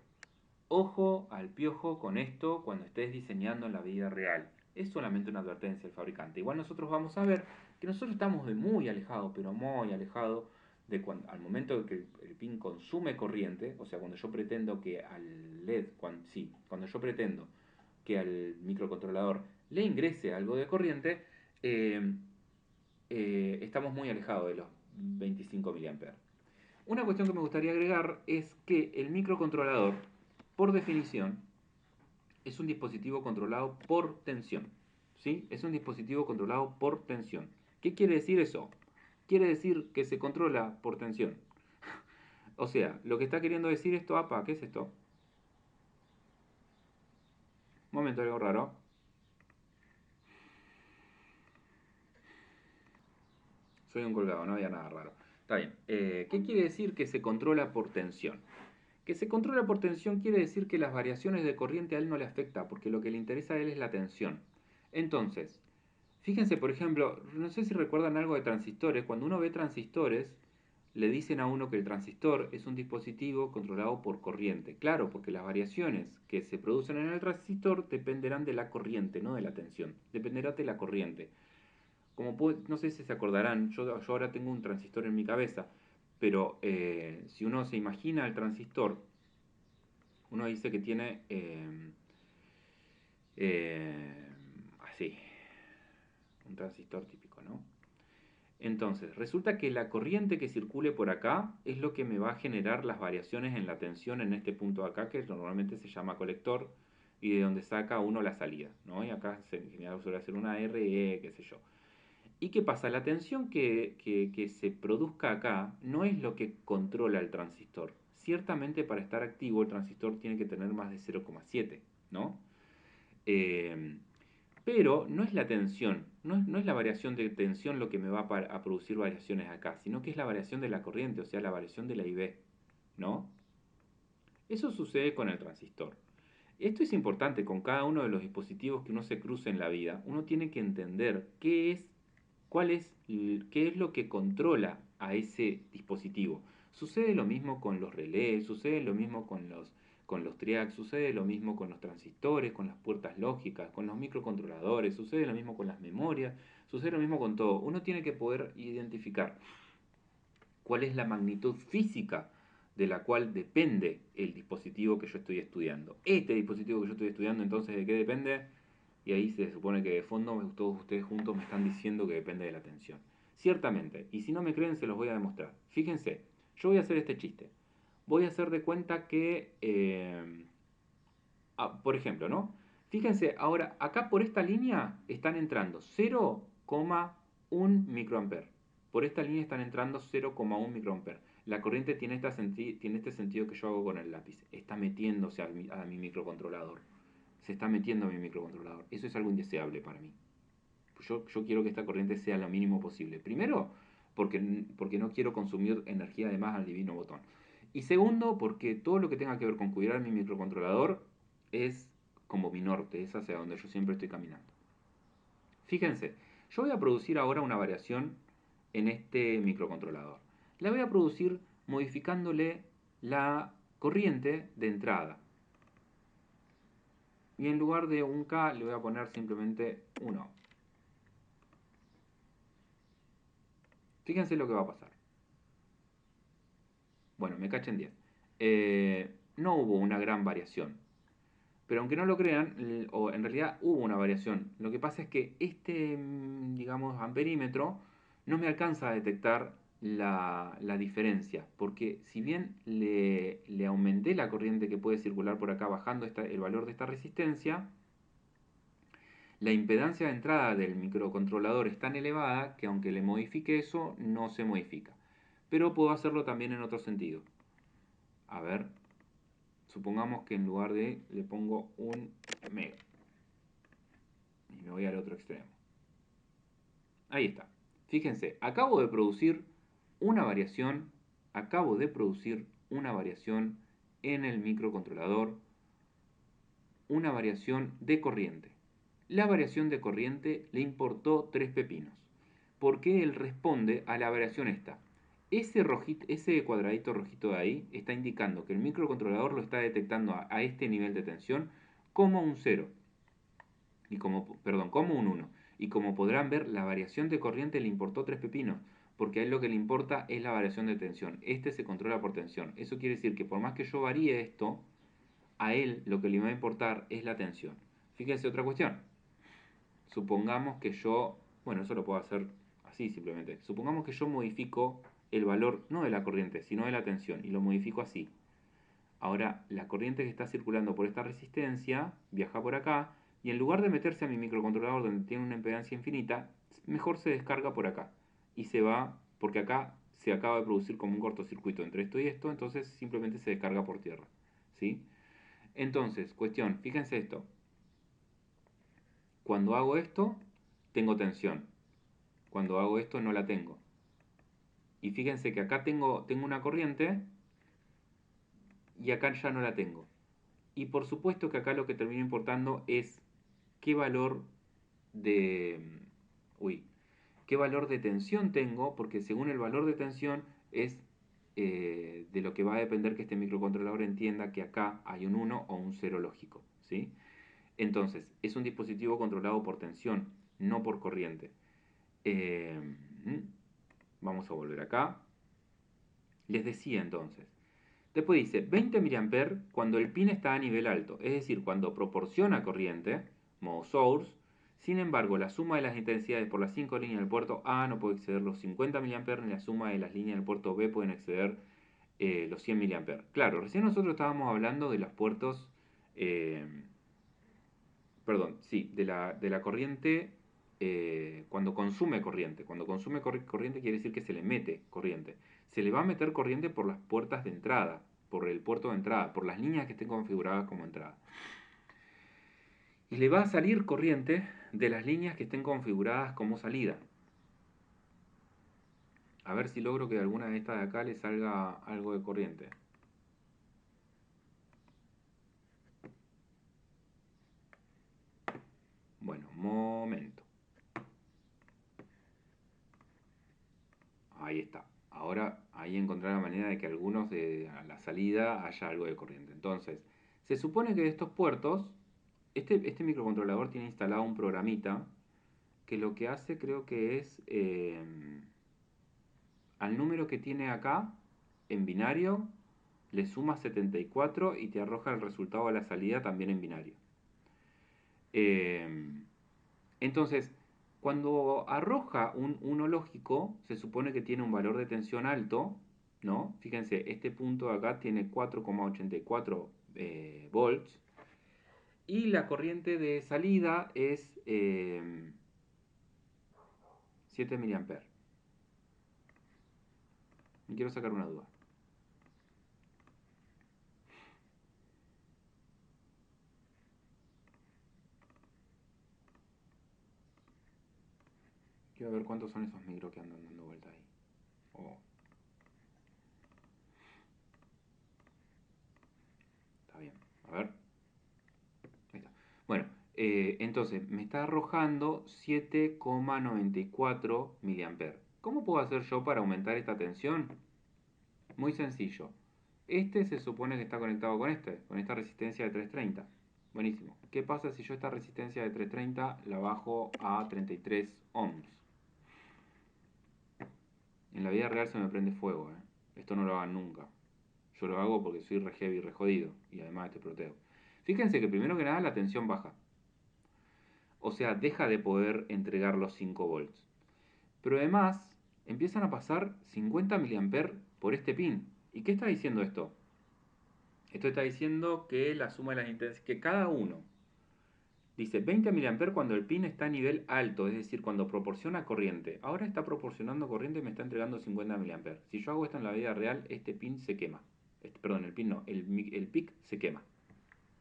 ojo al piojo con esto cuando estés diseñando en la vida real. Es solamente una advertencia del fabricante. Igual nosotros vamos a ver que nosotros estamos de muy alejados, pero muy alejados de cuando, al momento de que el pin consume corriente, o sea, cuando yo pretendo que al LED, cuando yo pretendo que al microcontrolador le ingrese algo de corriente, eh, estamos muy alejados de los 25 mA. Una cuestión que me gustaría agregar es que el microcontrolador, por definición, es un dispositivo controlado por tensión. ¿Sí? Es un dispositivo controlado por tensión. ¿Qué quiere decir eso? Quiere decir que se controla por tensión. O sea, lo que está queriendo decir esto, apa, ¿qué es esto? Un momento, algo raro. Soy un colgado, no había nada raro. Está bien. ¿Qué quiere decir que se controla por tensión? Que se controla por tensión quiere decir que las variaciones de corriente a él no le afecta, porque lo que le interesa a él es la tensión. Entonces, fíjense, por ejemplo, no sé si recuerdan algo de transistores. Cuando uno ve transistores, le dicen a uno que el transistor es un dispositivo controlado por corriente. Claro, porque las variaciones que se producen en el transistor dependerán de la corriente, no de la tensión. Dependerá de la corriente. No sé si se acordarán, yo ahora tengo un transistor en mi cabeza, pero si uno se imagina el transistor, uno dice que tiene así, un transistor típico, ¿no? Entonces, resulta que la corriente que circule por acá es lo que me va a generar las variaciones en la tensión en este punto de acá, que normalmente se llama colector, y de donde saca uno la salida, ¿no? Y acá en general suele ser una RE, qué sé yo. ¿Y qué pasa? La tensión que se produzca acá no es lo que controla el transistor. Ciertamente para estar activo el transistor tiene que tener más de 0,7, ¿no? Eh, pero no es la tensión, no es la variación de tensión lo que me va a producir variaciones acá, sino que es la variación de la corriente, o sea, la variación de la IV, ¿no? Eso sucede con el transistor. Esto es importante con cada uno de los dispositivos que uno se cruce en la vida. Uno tiene que entender qué es lo que controla a ese dispositivo. Sucede lo mismo con los relés, sucede lo mismo con los triacs, sucede lo mismo con los transistores, con las puertas lógicas, con los microcontroladores, sucede lo mismo con las memorias, sucede lo mismo con todo. Uno tiene que poder identificar cuál es la magnitud física de la cual depende el dispositivo que yo estoy estudiando. Este dispositivo que yo estoy estudiando, entonces, ¿de qué depende? Y ahí se supone que de fondo todos ustedes juntos me están diciendo que depende de la tensión. Ciertamente, y si no me creen se los voy a demostrar. Fíjense, yo voy a hacer este chiste. Voy a hacer de cuenta que, por ejemplo, ¿no? Fíjense, ahora acá por esta línea están entrando 0,1 microamper. Por esta línea están entrando 0,1 microamper. La corriente tiene este sentido que yo hago con el lápiz. Está metiéndose a mi microcontrolador. Se está metiendo a mi microcontrolador. Eso es algo indeseable para mí. Yo quiero que esta corriente sea lo mínimo posible. Primero, porque no quiero consumir energía de más al divino botón. Y segundo, porque todo lo que tenga que ver con cuidar mi microcontrolador es como mi norte, es hacia donde yo siempre estoy caminando. Fíjense, yo voy a producir ahora una variación en este microcontrolador. La voy a producir modificándole la corriente de entrada. Y en lugar de un K le voy a poner simplemente 1. Fíjense lo que va a pasar. Bueno, me cachen 10. No hubo una gran variación. Pero aunque no lo crean, o en realidad hubo una variación. Lo que pasa es que este, digamos, amperímetro no me alcanza a detectar la diferencia. Porque si bien le aumenté la corriente que puede circular por acá bajando el valor de esta resistencia, la impedancia de entrada del microcontrolador es tan elevada que aunque le modifique eso, no se modifica. Pero puedo hacerlo también en otro sentido. A ver, supongamos que en lugar de le pongo un mega. Y me voy al otro extremo. Ahí está. Fíjense, acabo de producir una variación. Acabo de producir una variación en el microcontrolador. Una variación de corriente. La variación de corriente le importó 3 pepinos. Porque él responde a la variación esta. Ese cuadradito rojito de ahí está indicando que el microcontrolador lo está detectando a este nivel de tensión como un 0. Como un 1. Y como podrán ver, la variación de corriente le importó 3 pepinos, porque a él lo que le importa es la variación de tensión. Este se controla por tensión. Eso quiere decir que por más que yo varíe esto, a él lo que le va a importar es la tensión. Fíjense otra cuestión. Supongamos que yo, bueno, eso lo puedo hacer así simplemente. Supongamos que yo modifico el valor, no de la corriente, sino de la tensión, y lo modifico así. Ahora, la corriente que está circulando por esta resistencia viaja por acá y en lugar de meterse a mi microcontrolador donde tiene una impedancia infinita, mejor se descarga por acá y se va, porque acá se acaba de producir como un cortocircuito entre esto y esto, entonces simplemente se descarga por tierra. ¿Sí? Entonces, cuestión, fíjense esto. Cuando hago esto, tengo tensión. Cuando hago esto, no la tengo. Y fíjense que acá tengo una corriente y acá ya no la tengo. Y por supuesto que acá lo que termina importando es qué valor de, uy, qué valor de tensión tengo, porque según el valor de tensión es de lo que va a depender que este microcontrolador entienda que acá hay un 1 o un 0 lógico, ¿sí? Entonces, es un dispositivo controlado por tensión, no por corriente. Eh, Vamos a volver acá. Les decía entonces, después dice 20 mA cuando el pin está a nivel alto, es decir, cuando proporciona corriente, modo source. Sin embargo, la suma de las intensidades por las 5 líneas del puerto A no puede exceder los 50 mA, ni la suma de las líneas del puerto B pueden exceder los 100 mA. Claro, recién nosotros estábamos hablando de los puertos, eh, perdón, sí, de la corriente cuando consume corriente. Cuando consume corriente quiere decir que se le mete corriente. Se le va a meter corriente por las puertas de entrada, por el puerto de entrada, por las líneas que estén configuradas como entrada. Y le va a salir corriente de las líneas que estén configuradas como salida. A ver si logro que de alguna de estas de acá le salga algo de corriente. Bueno, momento. Ahí está. Ahora ahí encontré la manera de que algunos de a la salida haya algo de corriente. Entonces, se supone que de estos puertos, este microcontrolador tiene instalado un programita que lo que hace creo que es al número que tiene acá en binario le sumas 74 y te arroja el resultado a la salida también en binario. Entonces, cuando arroja un 1 lógico, se supone que tiene un valor de tensión alto, ¿no? Fíjense, este punto de acá tiene 4,84 volts y la corriente de salida es 7 mA. Me quiero sacar una duda. Quiero ver cuántos son esos micros que andan dando vuelta ahí. Oh, está bien. A ver. Ahí está. Bueno, entonces me está arrojando 7,94 mA. ¿Cómo puedo hacer yo para aumentar esta tensión? Muy sencillo. Este se supone que está conectado con esta resistencia de 330. Buenísimo. ¿Qué pasa si yo esta resistencia de 330 la bajo a 33 ohms? En la vida real se me prende fuego, ¿eh? Esto no lo hagan nunca. Yo lo hago porque soy re heavy, re jodido. Y además te protego. Fíjense que primero que nada la tensión baja. O sea, deja de poder entregar los 5 volts. Pero además empiezan a pasar 50 mA por este pin. ¿Y qué está diciendo esto? Esto está diciendo que la suma de las intensidades, que cada uno dice 20 mA cuando el pin está a nivel alto, es decir, cuando proporciona corriente. Ahora está proporcionando corriente y me está entregando 50 mA. Si yo hago esto en la vida real, este pin se quema. Perdón, el pin no, el PIC se quema.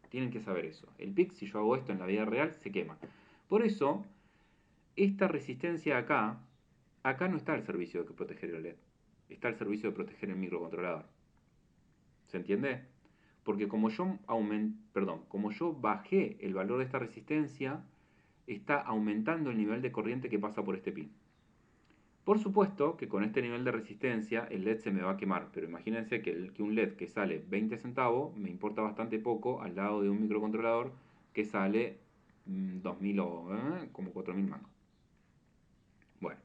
Tienen que saber eso. El PIC, si yo hago esto en la vida real, se quema. Por eso, esta resistencia acá no está el servicio de proteger el LED. Está el servicio de proteger el microcontrolador. ¿Se entiende? Porque como yo bajé el valor de esta resistencia, está aumentando el nivel de corriente que pasa por este pin. Por supuesto que con este nivel de resistencia el LED se me va a quemar, pero imagínense que un LED que sale 20 centavos me importa bastante poco al lado de un microcontrolador que sale 2000 o como 4000 mangos. Bueno,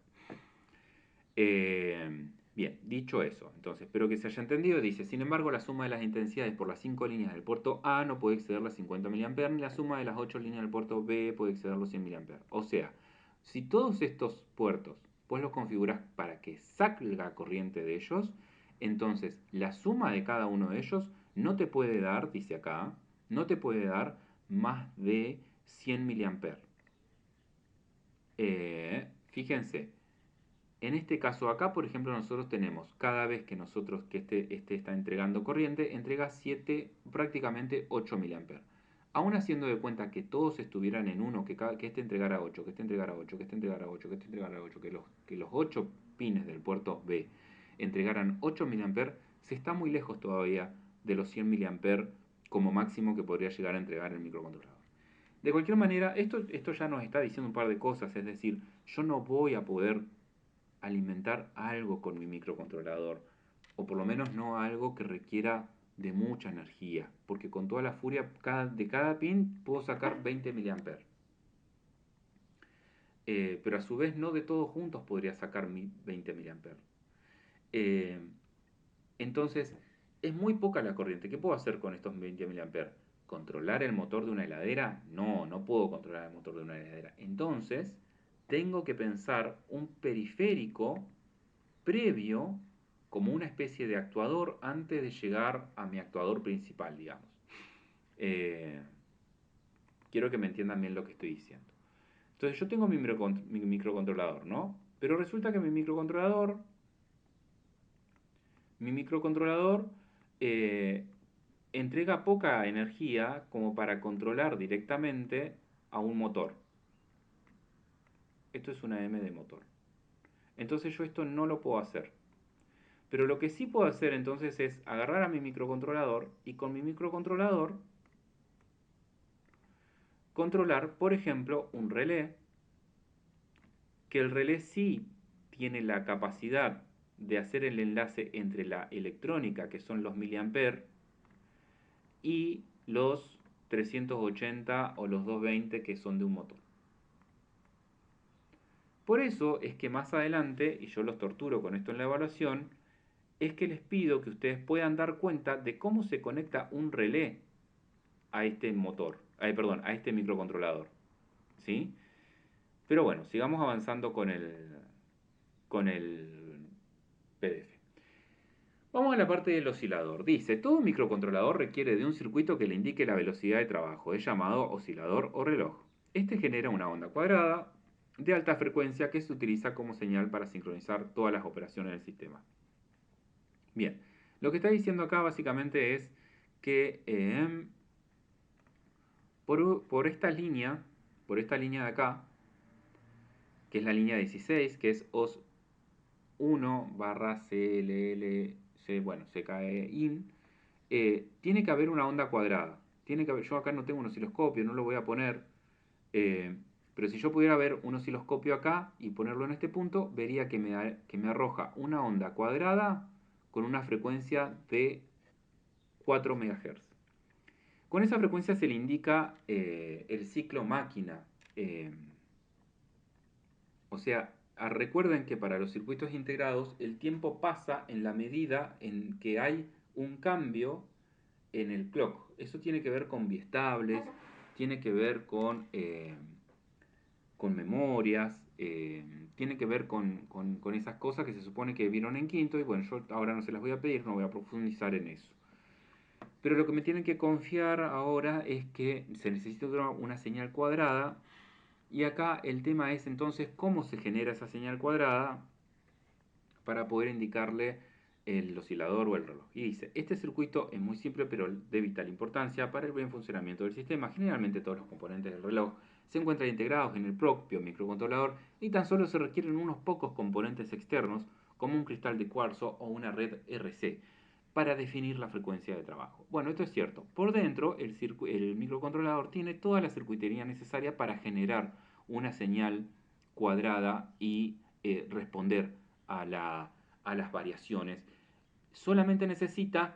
bien, dicho eso, entonces espero que se haya entendido. Dice, sin embargo, la suma de las intensidades por las 5 líneas del puerto A no puede exceder las 50 mA, ni la suma de las 8 líneas del puerto B puede exceder los 100 mA. O sea, si todos estos puertos pues los configuras para que salga corriente de ellos, entonces la suma de cada uno de ellos no te puede dar, dice acá, no te puede dar más de 100 mA. Fíjense, en este caso acá, por ejemplo, nosotros tenemos, cada vez que este está entregando corriente, entrega prácticamente 8 mA. Aún haciendo de cuenta que todos estuvieran en uno, que este entregara 8, que este entregara 8, que este entregara 8, que este entregara 8, que los 8 pines del puerto B entregaran 8 mA, se está muy lejos todavía de los 100 mA como máximo que podría llegar a entregar el microcontrolador. De cualquier manera, esto ya nos está diciendo un par de cosas, es decir, yo no voy a poder alimentar algo con mi microcontrolador, o por lo menos no algo que requiera de mucha energía, porque con toda la furia de cada pin puedo sacar 20 mA. Pero a su vez no de todos juntos podría sacar 20 mA. Entonces, es muy poca la corriente. ¿Qué puedo hacer con estos 20 mA? ¿Controlar el motor de una heladera? No, no puedo controlar el motor de una heladera. Entonces, tengo que pensar un periférico previo como una especie de actuador antes de llegar a mi actuador principal, digamos. Quiero que me entiendan bien lo que estoy diciendo. Entonces yo tengo mi microcontrolador, ¿no? Pero resulta que mi microcontrolador entrega poca energía como para controlar directamente a un motor. Esto es una M de motor. Entonces yo esto no lo puedo hacer. Pero lo que sí puedo hacer entonces es agarrar a mi microcontrolador y con mi microcontrolador controlar, por ejemplo, un relé, que el relé sí tiene la capacidad de hacer el enlace entre la electrónica, que son los miliamperes, y los 380 o los 220 que son de un motor. Por eso es que más adelante, y yo los torturo con esto en la evaluación, es que les pido que ustedes puedan dar cuenta de cómo se conecta un relé a este motor, perdón, a este microcontrolador, ¿sí? Pero bueno, sigamos avanzando con el PDF. Vamos a la parte del oscilador. Dice, todo microcontrolador requiere de un circuito que le indique la velocidad de trabajo. Es llamado oscilador o reloj. Este genera una onda cuadrada de alta frecuencia que se utiliza como señal para sincronizar todas las operaciones del sistema. Bien, lo que está diciendo acá básicamente es que por esta línea de acá, que es la línea 16, que es OS 1 barra CLL, bueno, CKE IN, tiene que haber una onda cuadrada. Tiene que haber, yo acá no tengo un osciloscopio, no lo voy a poner, pero si yo pudiera ver un osciloscopio acá y ponerlo en este punto, vería que me arroja una onda cuadrada con una frecuencia de 4 MHz. Con esa frecuencia se le indica el ciclo máquina. O sea, recuerden que para los circuitos integrados el tiempo pasa en la medida en que hay un cambio en el clock. Eso tiene que ver con biestables, tiene que ver con memorias, tiene que ver con esas cosas que se supone que vieron en quinto y bueno, yo ahora no se las voy a pedir, no voy a profundizar en eso. Pero lo que me tienen que confiar ahora es que se necesita una señal cuadrada y acá el tema es entonces cómo se genera esa señal cuadrada para poder indicarle el oscilador o el reloj. Y dice, este circuito es muy simple pero de vital importancia para el buen funcionamiento del sistema. Generalmente todos los componentes del reloj se encuentran integrados en el propio microcontrolador y tan solo se requieren unos pocos componentes externos como un cristal de cuarzo o una red RC para definir la frecuencia de trabajo. Bueno, esto es cierto. Por dentro, el microcontrolador tiene toda la circuitería necesaria para generar una señal cuadrada y responder a las variaciones. Solamente necesita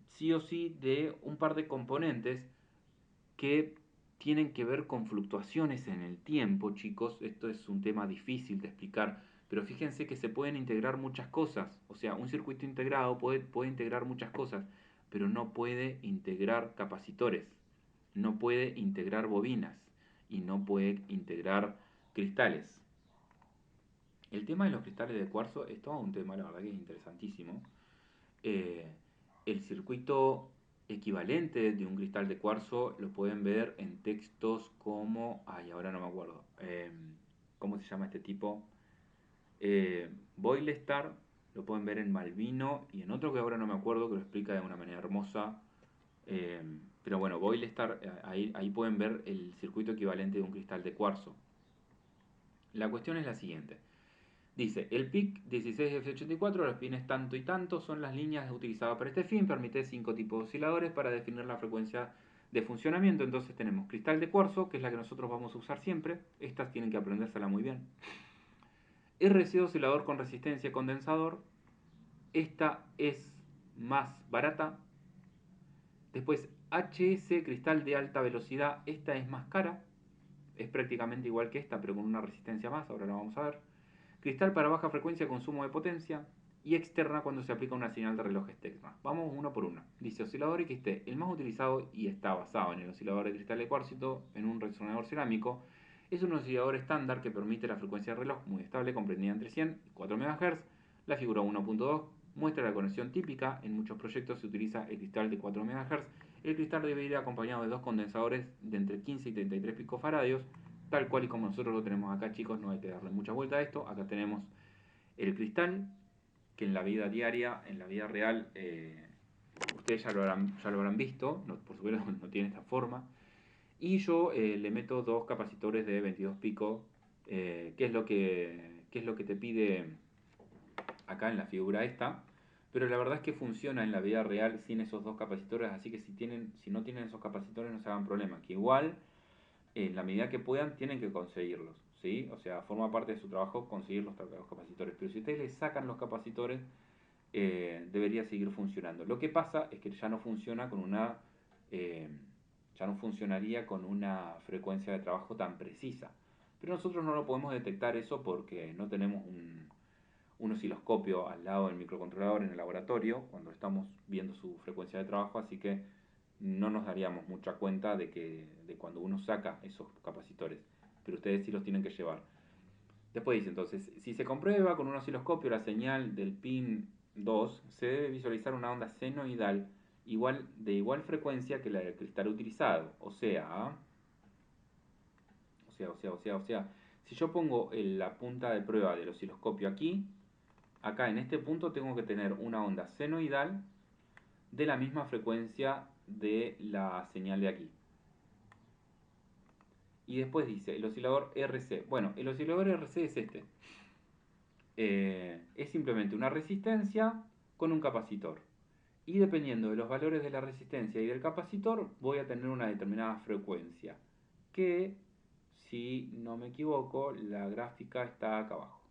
sí o sí de un par de componentes que tienen que ver con fluctuaciones en el tiempo, chicos. Esto es un tema difícil de explicar, pero fíjense que se pueden integrar muchas cosas. O sea, un circuito integrado puede integrar muchas cosas, pero no puede integrar capacitores, no puede integrar bobinas y no puede integrar cristales. El tema de los cristales de cuarzo es todo un tema, la verdad que es interesantísimo. Eh, el circuito equivalente de un cristal de cuarzo lo pueden ver en textos como, ay, ahora no me acuerdo, ¿cómo se llama este tipo? Boylestar, lo pueden ver en Malvino y en otro que ahora no me acuerdo, que lo explica de una manera hermosa. Eh, pero bueno, Boylestar, ahí pueden ver el circuito equivalente de un cristal de cuarzo. La cuestión es la siguiente. Dice, el PIC 16F84, los pines tanto y tanto son las líneas utilizadas para este fin, permite 5 tipos de osciladores para definir la frecuencia de funcionamiento. Entonces tenemos cristal de cuarzo, que es la que nosotros vamos a usar siempre, estas tienen que aprendérsela muy bien. RC oscilador con resistencia condensador, esta es más barata. Después HS cristal de alta velocidad, esta es más cara, es prácticamente igual que esta, pero con una resistencia más, ahora la vamos a ver. Cristal para baja frecuencia, consumo de potencia. Y externa cuando se aplica una señal de reloj externa. Vamos uno por uno. Dice oscilador XT, el más utilizado y está basado en el oscilador de cristal de cuarcito en un resonador cerámico. Es un oscilador estándar que permite la frecuencia de reloj muy estable, comprendida entre 100 y 4 MHz. La figura 1.2 muestra la conexión típica. En muchos proyectos se utiliza el cristal de 4 MHz. El cristal debe ir acompañado de dos condensadores de entre 15 y 33 picofaradios, tal cual y como nosotros lo tenemos acá, chicos. No hay que darle mucha vuelta a esto. Acá tenemos el cristal, que en la vida diaria, en la vida real, ustedes ya lo habrán visto, no, por supuesto no tiene esta forma. Y yo le meto dos capacitores de 22 pico, que es lo que te pide acá en la figura esta. Pero la verdad es que funciona en la vida real sin esos dos capacitores, así que si no tienen esos capacitores no se hagan problema, que igual en la medida que puedan tienen que conseguirlos, ¿sí? O sea, forma parte de su trabajo conseguir los capacitores, pero si ustedes les sacan los capacitores, debería seguir funcionando. Lo que pasa es que ya no funciona eh, ya no funcionaría con una frecuencia de trabajo tan precisa. Pero nosotros no lo podemos detectar eso porque no tenemos un osciloscopio al lado del microcontrolador en el laboratorio cuando estamos viendo su frecuencia de trabajo, así que no nos daríamos mucha cuenta de cuando uno saca esos capacitores, pero ustedes sí los tienen que llevar. Después dice entonces, si se comprueba con un osciloscopio la señal del pin 2, se debe visualizar una onda senoidal de igual frecuencia que la del cristal utilizado. Si yo pongo la punta de prueba del osciloscopio aquí, acá en este punto tengo que tener una onda senoidal de la misma frecuencia de la señal de aquí. Y después dice el oscilador RC. Bueno, el oscilador RC es este. Es simplemente una resistencia con un capacitor. Y dependiendo de los valores de la resistencia y del capacitor, voy a tener una determinada frecuencia. Que, si no me equivoco, la gráfica está acá abajo.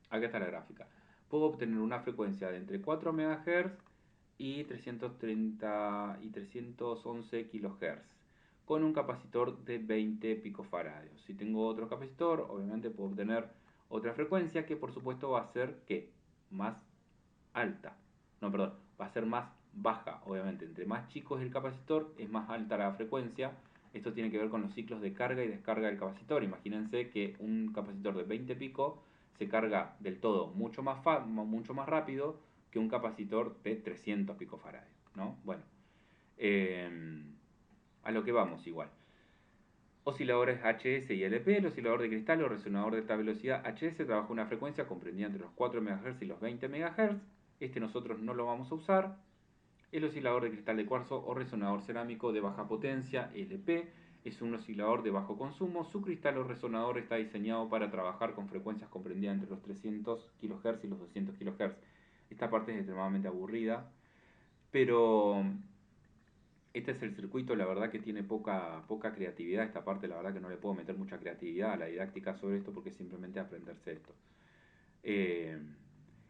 Acá está la gráfica. Puedo obtener una frecuencia de entre 4 MHz y 330 y 311 kHz con un capacitor de 20 picofarads. Si tengo otro capacitor, obviamente puedo obtener otra frecuencia que por supuesto va a ser ¿qué? Más alta. No, perdón, va a ser más baja, obviamente. Entre más chico es el capacitor, es más alta la frecuencia. Esto tiene que ver con los ciclos de carga y descarga del capacitor. Imagínense que un capacitor de 20 pico se carga del todo mucho más rápido que un capacitor de 300 picofarads, ¿no? Bueno, a lo que vamos igual. Osciladores HS y LP, el oscilador de cristal o resonador de alta velocidad HS trabaja una frecuencia comprendida entre los 4 MHz y los 20 MHz. Este nosotros no lo vamos a usar. El oscilador de cristal de cuarzo o resonador cerámico de baja potencia, LP, es un oscilador de bajo consumo. Su cristal o resonador está diseñado para trabajar con frecuencias comprendidas entre los 300 kHz y los 200 kHz. Esta parte es extremadamente aburrida, pero este es el circuito, la verdad que tiene poca creatividad. Esta parte la verdad que no le puedo meter mucha creatividad a la didáctica sobre esto porque simplemente aprenderse esto.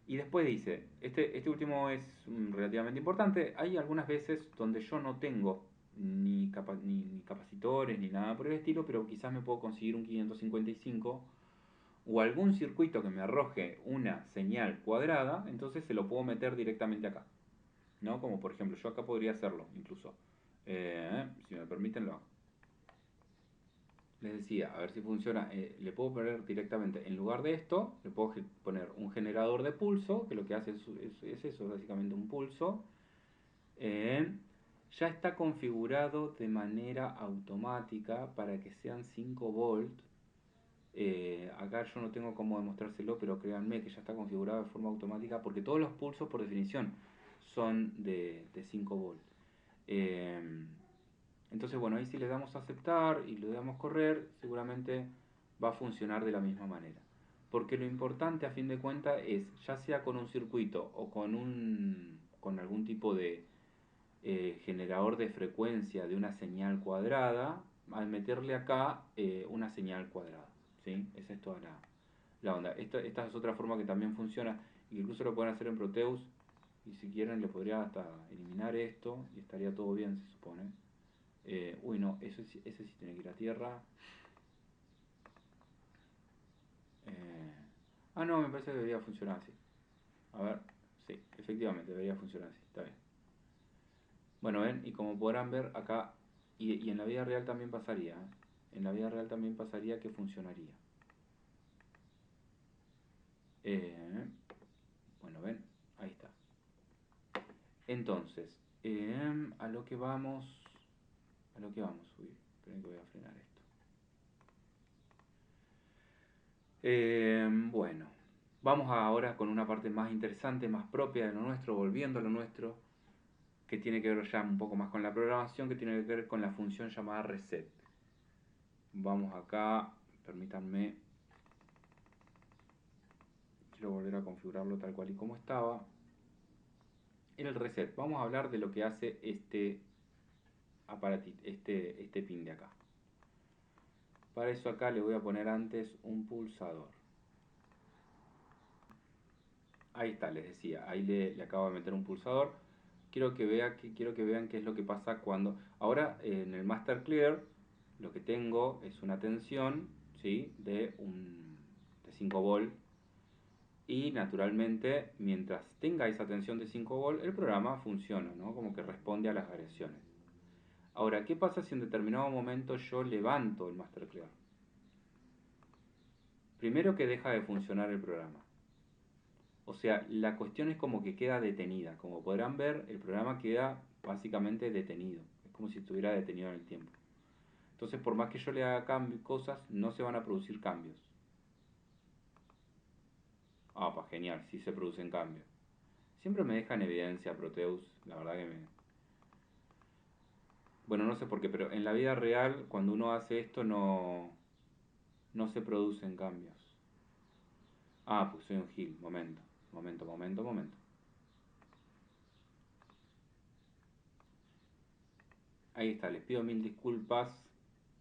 Y después dice, este último es relativamente importante. Hay algunas veces donde yo no tengo ni capacitores ni nada por el estilo, pero quizás me puedo conseguir un 555 o algún circuito que me arroje una señal cuadrada, entonces se lo puedo meter directamente acá, ¿no? Como por ejemplo, yo acá podría hacerlo incluso. Si me permiten lo hago. Les decía, a ver si funciona, le puedo poner directamente, en lugar de esto, le puedo poner un generador de pulso, que lo que hace es eso, básicamente un pulso. Ya está configurado de manera automática para que sean 5 volts. Acá yo no tengo cómo demostrárselo, pero créanme que ya está configurado de forma automática, porque todos los pulsos por definición son de 5 volts. Entonces, bueno, ahí si le damos a aceptar y le damos correr, seguramente va a funcionar de la misma manera. Porque lo importante a fin de cuentas es, ya sea con un circuito o con algún tipo de generador de frecuencia de una señal cuadrada, al meterle acá una señal cuadrada. ¿Sí? Esa es toda la onda. Esta es otra forma que también funciona, y incluso lo pueden hacer en Proteus, y si quieren le podría hasta eliminar esto y estaría todo bien, se supone. Uy, no, ese sí tiene que ir a tierra. No, me parece que debería funcionar así. A ver, sí, efectivamente debería funcionar así, está bien. Bueno, ven, y como podrán ver acá, y en la vida real también pasaría, ¿eh? En la vida real también pasaría que funcionaría. Bueno, ven, ahí está. Entonces, a lo que vamos, uy, esperen que voy a frenar esto. Bueno, vamos ahora con una parte más interesante, más propia de lo nuestro, volviendo a lo nuestro, que tiene que ver ya un poco más con la programación, que tiene que ver con la función llamada reset. Vamos acá, permítanme, quiero volver a configurarlo tal cual y como estaba. En el reset, vamos a hablar de lo que hace este aparatito, este pin de acá. Para eso acá le voy a poner antes un pulsador. Ahí está, les decía, ahí le acabo de meter un pulsador. Quiero que vean qué es lo que pasa cuando... Ahora en el Master Clear lo que tengo es una tensión, ¿sí? de 5 volts Y naturalmente, mientras tenga esa tensión de 5 volt, el programa funciona, ¿no? Como que responde a las variaciones. Ahora, ¿qué pasa si en determinado momento yo levanto el master clear? Primero que deja de funcionar el programa. O sea, la cuestión es como que queda detenida. Como podrán ver, el programa queda básicamente detenido. Es como si estuviera detenido en el tiempo. Entonces, por más que yo le haga cosas, no se van a producir cambios. Ah, pues genial, sí se producen cambios. Siempre me deja en evidencia Proteus, la verdad que me... Bueno, no sé por qué, pero en la vida real, cuando uno hace esto, no se producen cambios. Ah, pues soy un gil. Momento. Ahí está, les pido mil disculpas.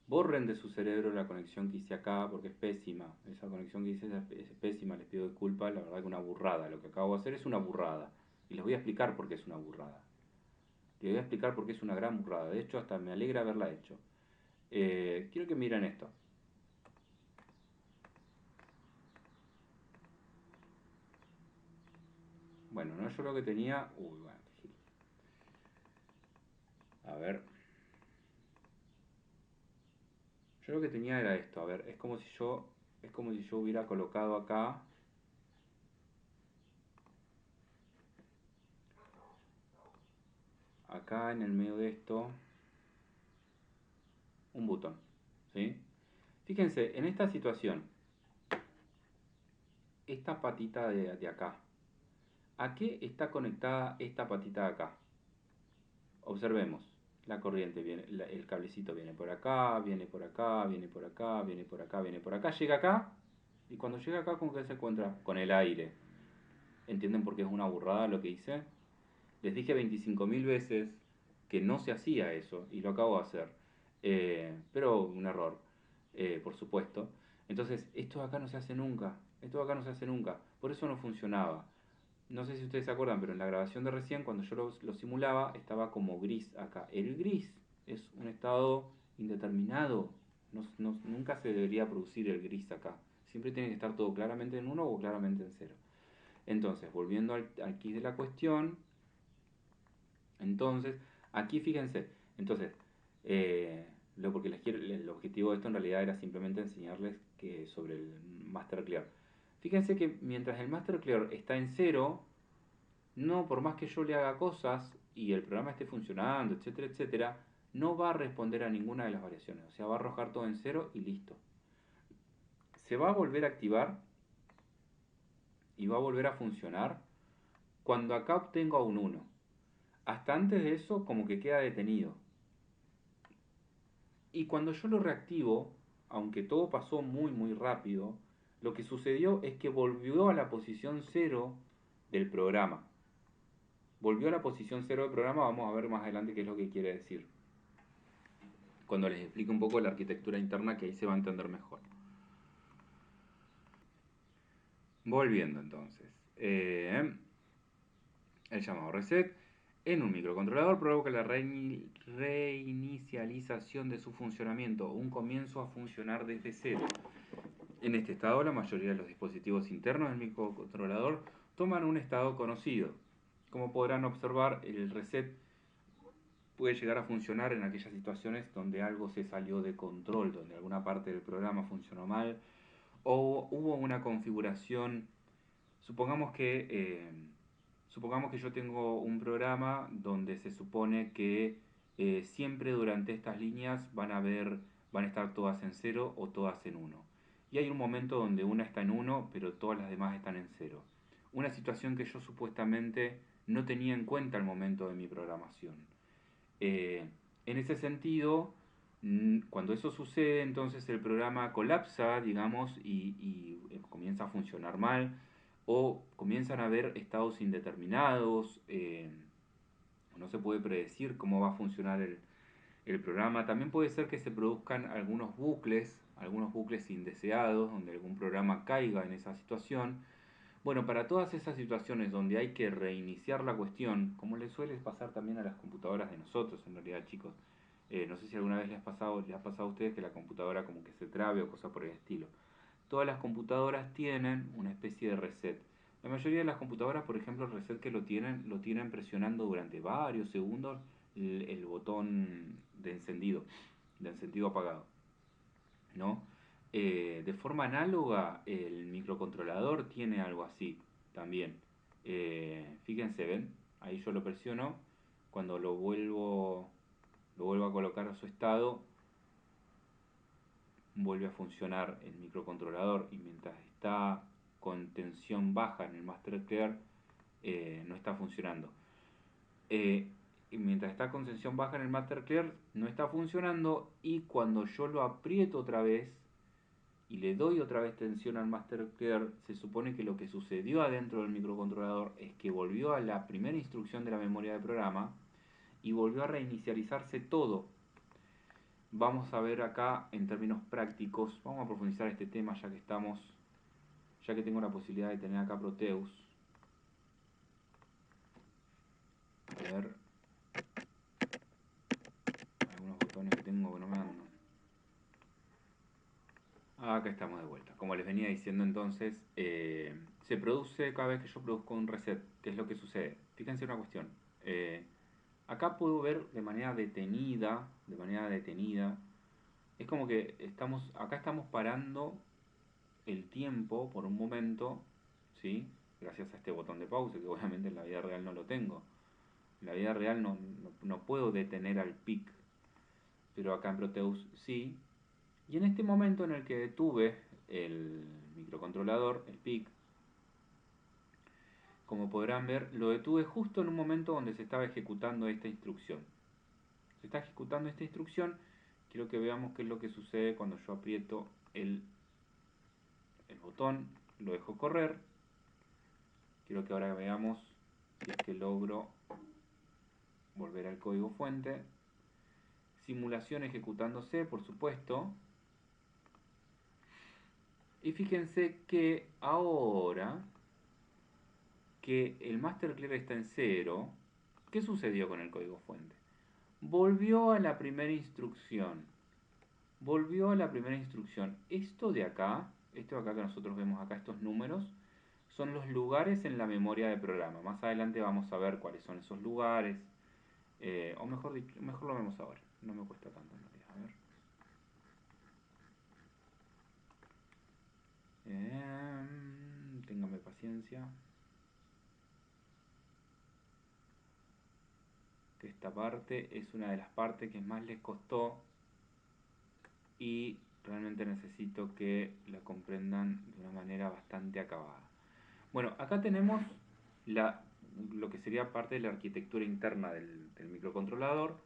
Borren de su cerebro la conexión que hice acá porque es pésima. Esa conexión que hice es pésima, les pido disculpas. La verdad que una burrada. Lo que acabo de hacer es una burrada. Y les voy a explicar por qué es una burrada. Les voy a explicar por qué es una gran burrada. De hecho, hasta me alegra haberla hecho. Quiero que miren esto. Bueno, no, yo lo que tenía... Uy, bueno, a ver. Yo lo que tenía era esto. A ver, es como si yo hubiera colocado acá en el medio de esto, un botón. ¿Sí? Fíjense, en esta situación, esta patita de acá, ¿a qué está conectada esta patita de acá? Observemos, la corriente viene, el cablecito viene por acá, viene por acá, viene por acá, viene por acá, viene por acá, llega acá, y cuando llega acá, ¿con qué se encuentra? Con el aire. ¿Entienden por qué es una burrada lo que hice? Les dije 25.000 veces que no se hacía eso, y lo acabo de hacer. Pero un error, por supuesto. Entonces, esto acá no se hace nunca. Esto acá no se hace nunca. Por eso no funcionaba. No sé si ustedes se acuerdan, pero en la grabación de recién, cuando yo lo simulaba, estaba como gris acá. El gris es un estado indeterminado. Nunca se debería producir el gris acá. Siempre tiene que estar todo claramente en uno o claramente en cero. Entonces, volviendo al kit de la cuestión, entonces, aquí fíjense, entonces, porque el objetivo de esto en realidad era simplemente enseñarles que sobre el Master Clear. Fíjense que mientras el Master Clear está en cero, no, por más que yo le haga cosas y el programa esté funcionando, etcétera, etcétera, no va a responder a ninguna de las variaciones. O sea, va a arrojar todo en cero y listo. Se va a volver a activar y va a volver a funcionar cuando acá obtengo un 1. Hasta antes de eso, como que queda detenido. Y cuando yo lo reactivo, aunque todo pasó muy rápido, lo que sucedió es que volvió a la posición cero del programa. Volvió a la posición cero del programa, vamos a ver más adelante qué es lo que quiere decir. Cuando les explique un poco la arquitectura interna, que ahí se va a entender mejor. Volviendo entonces. El llamado reset en un microcontrolador provoca la reinicialización de su funcionamiento, un comienzo a funcionar desde cero. En este estado, la mayoría de los dispositivos internos del microcontrolador toman un estado conocido. Como podrán observar, el reset puede llegar a funcionar en aquellas situaciones donde algo se salió de control, donde alguna parte del programa funcionó mal o hubo una configuración. Supongamos que yo tengo un programa donde se supone que siempre durante estas líneas van a estar todas en cero o todas en uno. Y hay un momento donde una está en uno, pero todas las demás están en cero. Una situación que yo supuestamente no tenía en cuenta al momento de mi programación. Eh, en ese sentido, cuando eso sucede, entonces el programa colapsa, digamos, y comienza a funcionar mal, o comienzan a haber estados indeterminados, no se puede predecir cómo va a funcionar el programa. También puede ser que se produzcan algunos bucles indeseados, donde algún programa caiga en esa situación. Bueno, para todas esas situaciones donde hay que reiniciar la cuestión, como le suele pasar también a las computadoras de nosotros, en realidad, chicos, no sé si alguna vez les ha pasado a ustedes que la computadora como que se trabe o cosa por el estilo. Todas las computadoras tienen una especie de reset. La mayoría de las computadoras, por ejemplo, el reset que lo tienen presionando durante varios segundos el botón de encendido apagado, ¿no? De forma análoga, el microcontrolador tiene algo así también. Fíjense, ¿ven? Ahí yo lo presiono, cuando lo vuelvo a colocar a su estado, vuelve a funcionar el microcontrolador y mientras está con tensión baja en el master clear, no está funcionando. Y mientras está con tensión baja en el master clear, no está funcionando, y cuando yo lo aprieto otra vez y le doy otra vez tensión al master clear, se supone que lo que sucedió adentro del microcontrolador es que volvió a la primera instrucción de la memoria de programa y volvió a reinicializarse todo. Vamos a ver acá en términos prácticos, vamos a profundizar este tema ya que tengo la posibilidad de tener acá Proteus. A ver, algunos botones que tengo que no me dan. Acá estamos de vuelta. Como les venía diciendo entonces, se produce cada vez que yo produzco un reset. ¿Qué es lo que sucede? Fíjense una cuestión. Acá puedo ver de manera detenida, es como que acá estamos parando el tiempo por un momento, ¿sí? Gracias a este botón de pausa, que obviamente en la vida real no lo tengo. En la vida real no puedo detener al PIC, pero acá en Proteus sí. Y en este momento en el que detuve el microcontrolador, el PIC, como podrán ver, lo detuve justo en un momento donde se estaba ejecutando esta instrucción. Se está ejecutando esta instrucción. Quiero que veamos qué es lo que sucede cuando yo aprieto el botón, lo dejo correr. Quiero que ahora veamos si es que logro volver al código fuente. Simulación ejecutándose, por supuesto. Y fíjense que ahora que el master clear está en 0, ¿qué sucedió con el código fuente? Volvió a la primera instrucción. Volvió a la primera instrucción. Esto de acá que nosotros vemos acá, estos números, son los lugares en la memoria de programa. Más adelante vamos a ver cuáles son esos lugares. O mejor dicho, mejor lo vemos ahora. No me cuesta tanto en realidad. A ver. Téngame paciencia. Que esta parte es una de las partes que más les costó y realmente necesito que la comprendan de una manera bastante acabada. Bueno, acá tenemos lo que sería parte de la arquitectura interna del microcontrolador.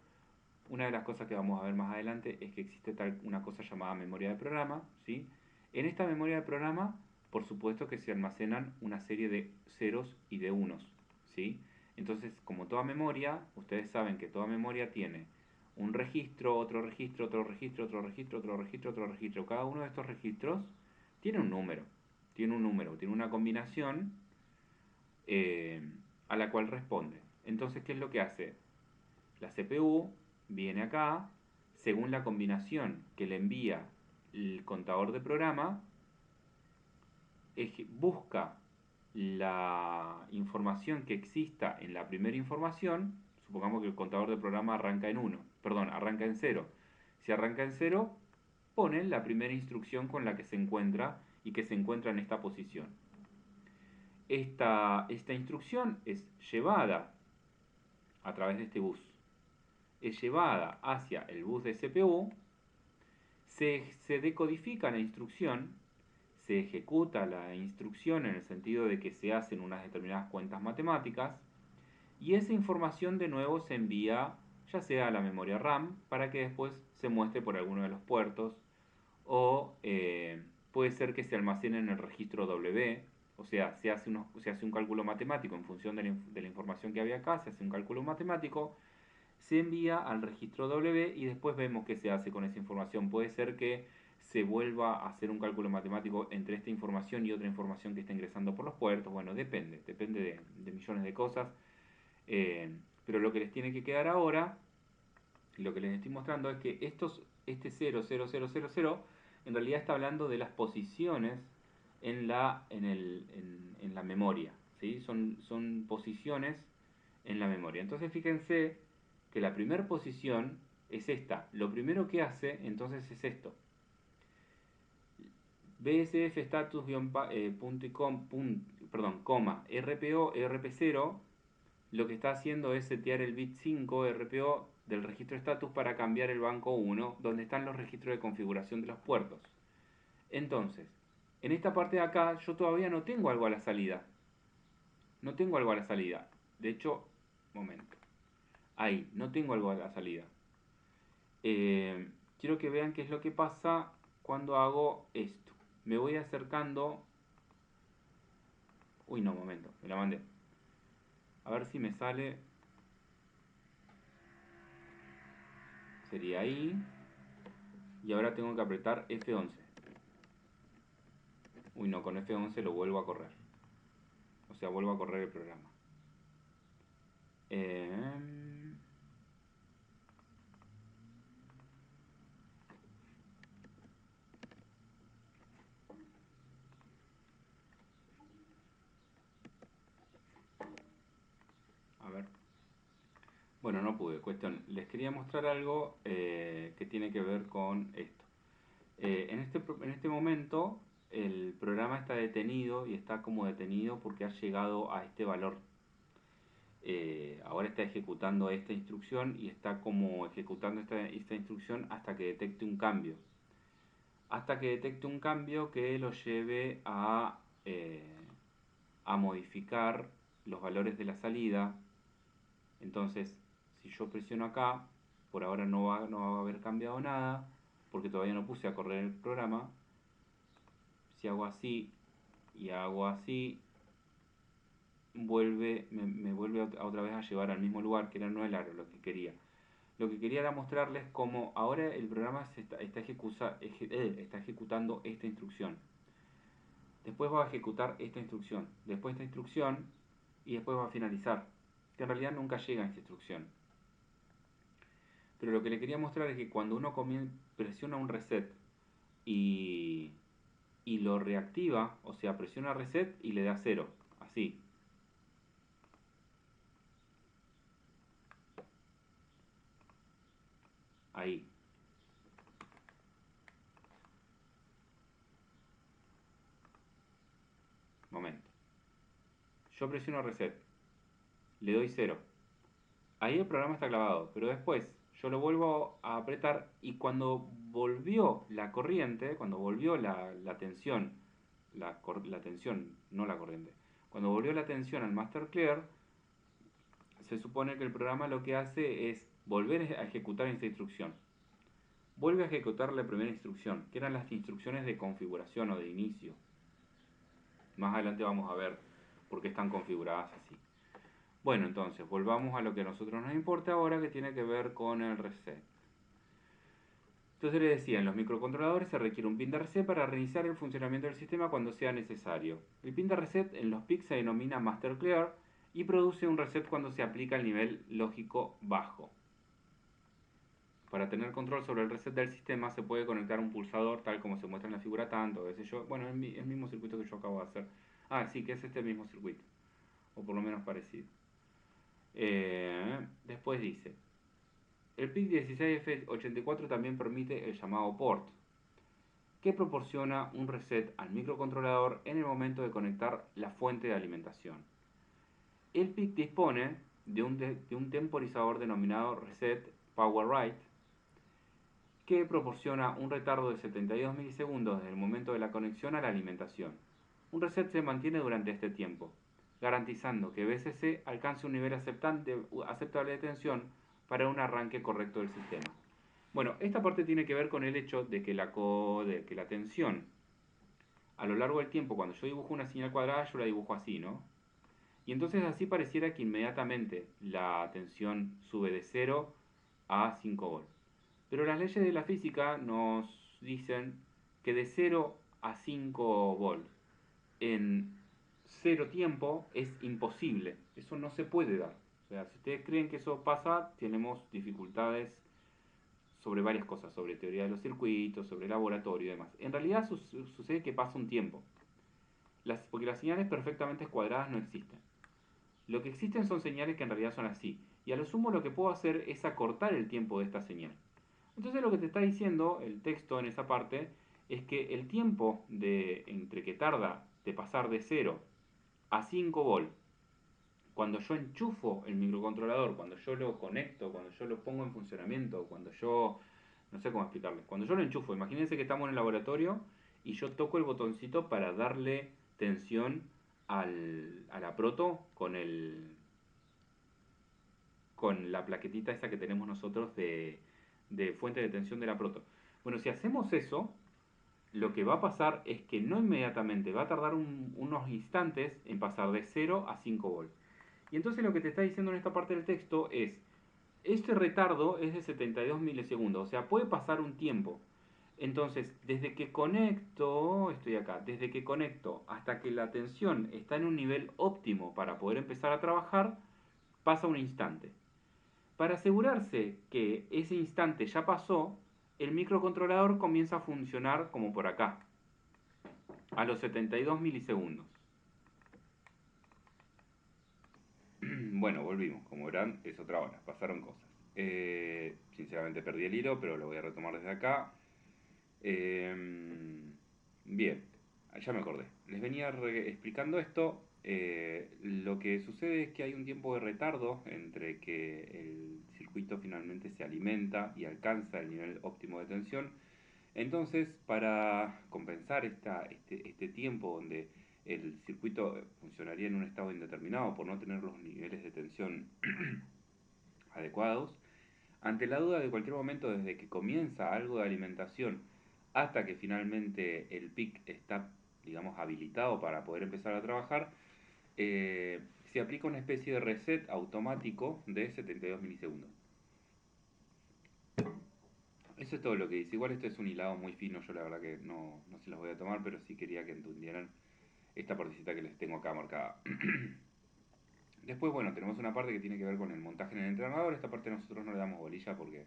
Una de las cosas que vamos a ver más adelante es que existe una cosa llamada memoria de programa, ¿sí? En esta memoria de programa, por supuesto que se almacenan una serie de ceros y de unos, ¿sí? Entonces, como toda memoria, ustedes saben que toda memoria tiene un registro, otro registro, otro registro, otro registro, otro registro, otro registro. Cada uno de estos registros tiene un número, tiene una combinación eh, a la cual responde. Entonces, ¿qué es lo que hace? La CPU viene acá, según la combinación que le envía el contador de programa, busca la información que exista en la primera información. Supongamos que el contador de programa arranca en 1, perdón, arranca en 0. Si arranca en 0, pone la primera instrucción con la que se encuentra y que se encuentra en esta posición. Esta instrucción es llevada a través de este bus. Es llevada hacia el bus de CPU, se decodifica la instrucción, se ejecuta la instrucción en el sentido de que se hacen unas determinadas cuentas matemáticas y esa información de nuevo se envía ya sea a la memoria RAM para que después se muestre por alguno de los puertos o puede ser que se almacene en el registro W, o sea, se hace un cálculo matemático en función de la información que había acá, se hace un cálculo matemático, se envía al registro W y después vemos qué se hace con esa información. Puede ser que se vuelva a hacer un cálculo matemático entre esta información y otra información que está ingresando por los puertos. Bueno, depende de millones de cosas. Pero lo que les tiene que quedar ahora, lo que les estoy mostrando es que este 0, 0, 0, 0, 0, en realidad está hablando de las posiciones en la memoria, ¿sí? Son posiciones en la memoria. Entonces fíjense que la primera posición es esta. Lo primero que hace entonces es esto. BSF status coma RPO RP0 lo que está haciendo es setear el bit 5 RPO del registro status para cambiar el banco 1 donde están los registros de configuración de los puertos. Entonces, en esta parte de acá yo todavía no tengo algo a la salida. No tengo algo a la salida. De hecho, momento. Ahí, no tengo algo a la salida. Quiero que vean qué es lo que pasa cuando hago esto. Me voy acercando. Uy, no, momento, me la mandé. A ver si me sale. Sería ahí. Y ahora tengo que apretar F11. Uy, no, con F11 lo vuelvo a correr. O sea, vuelvo a correr el programa. A ver. Bueno, no pude. Cuestión. Les quería mostrar algo que tiene que ver con esto. En este momento el programa está detenido y está como detenido porque ha llegado a este valor. Ahora está ejecutando esta instrucción y está como ejecutando esta instrucción hasta que detecte un cambio. Hasta que detecte un cambio que lo lleve a modificar los valores de la salida. Entonces, si yo presiono acá, por ahora no va a haber cambiado nada, porque todavía no puse a correr el programa. Si hago así y hago así, me vuelve otra vez a llevar al mismo lugar, que no era lo que quería. Lo que quería era mostrarles cómo ahora el programa está ejecutando esta instrucción. Después va a ejecutar esta instrucción, después esta instrucción y después va a finalizar. Que en realidad nunca llega a esta instrucción. Pero lo que le quería mostrar es que cuando uno presiona un reset y lo reactiva, o sea, presiona reset y le da 0, así. Ahí. Momento. Yo presiono reset, le doy 0. Ahí el programa está clavado, pero después yo lo vuelvo a apretar y cuando volvió la corriente, cuando volvió la tensión, la tensión, no la corriente, cuando volvió la tensión al master clear, se supone que el programa lo que hace es volver a ejecutar esta instrucción. Vuelve a ejecutar la primera instrucción, que eran las instrucciones de configuración o de inicio. Más adelante vamos a ver por qué están configuradas así. Bueno, entonces, volvamos a lo que a nosotros nos importa ahora, que tiene que ver con el reset. Entonces le decía, en los microcontroladores se requiere un pin de reset para reiniciar el funcionamiento del sistema cuando sea necesario. El pin de reset en los PIC se denomina master clear y produce un reset cuando se aplica el nivel lógico bajo. Para tener control sobre el reset del sistema se puede conectar un pulsador tal como se muestra en la figura tanto, qué sé yo. Bueno, el mismo circuito que yo acabo de hacer. Ah, sí, que es este mismo circuito. O por lo menos parecido. Después dice, el PIC 16F84 también permite el llamado port, que proporciona un reset al microcontrolador en el momento de conectar la fuente de alimentación. El PIC dispone de un temporizador denominado reset power write, que proporciona un retardo de 72 milisegundos desde el momento de la conexión a la alimentación. Un reset se mantiene durante este tiempo, garantizando que BSC alcance un nivel aceptable de tensión para un arranque correcto del sistema. Bueno, esta parte tiene que ver con el hecho de que la tensión a lo largo del tiempo, cuando yo dibujo una señal cuadrada, yo la dibujo así, ¿no? Y entonces así pareciera que inmediatamente la tensión sube de 0 a 5 volts. Pero las leyes de la física nos dicen que de 0 a 5 volts en 0 tiempo es imposible. Eso no se puede dar. O sea, si ustedes creen que eso pasa, tenemos dificultades sobre varias cosas, sobre teoría de los circuitos, sobre laboratorio y demás. En realidad sucede que pasa un tiempo. porque las señales perfectamente cuadradas no existen. Lo que existen son señales que en realidad son así. Y a lo sumo lo que puedo hacer es acortar el tiempo de esta señal. Entonces lo que te está diciendo el texto en esa parte es que el tiempo entre que tarda de pasar de 0 a 5 volt, cuando yo enchufo el microcontrolador, cuando yo lo conecto, cuando yo lo pongo en funcionamiento, cuando yo, no sé cómo explicarles, cuando yo lo enchufo, imagínense que estamos en el laboratorio y yo toco el botoncito para darle tensión a la proto con la plaquetita esa que tenemos nosotros de fuente de tensión de la proto. Bueno, si hacemos eso, lo que va a pasar es que no inmediatamente, va a tardar unos instantes en pasar de 0 a 5 volts. Y entonces lo que te está diciendo en esta parte del texto es, este retardo es de 72 milisegundos, o sea, puede pasar un tiempo. Entonces, desde que conecto, estoy acá, desde que conecto hasta que la tensión está en un nivel óptimo para poder empezar a trabajar, pasa un instante. Para asegurarse que ese instante ya pasó, el microcontrolador comienza a funcionar como por acá, a los 72 milisegundos. Bueno, volvimos. Como verán, es otra hora. Pasaron cosas. Sinceramente perdí el hilo, pero lo voy a retomar desde acá. Bien, ya me acordé. Les venía explicando esto. Lo que sucede es que hay un tiempo de retardo entre que el circuito finalmente se alimenta y alcanza el nivel óptimo de tensión. Entonces, para compensar este tiempo donde el circuito funcionaría en un estado indeterminado por no tener los niveles de tensión adecuados, ante la duda de cualquier momento desde que comienza algo de alimentación hasta que finalmente el PIC está, digamos, habilitado para poder empezar a trabajar, se aplica una especie de reset automático de 72 milisegundos. Eso es todo lo que dice. Igual esto es un hilado muy fino, yo la verdad que no se los voy a tomar, pero sí quería que entendieran esta partecita que les tengo acá marcada. Después, bueno, tenemos una parte que tiene que ver con el montaje en el entrenador. Esta parte nosotros no le damos bolilla porque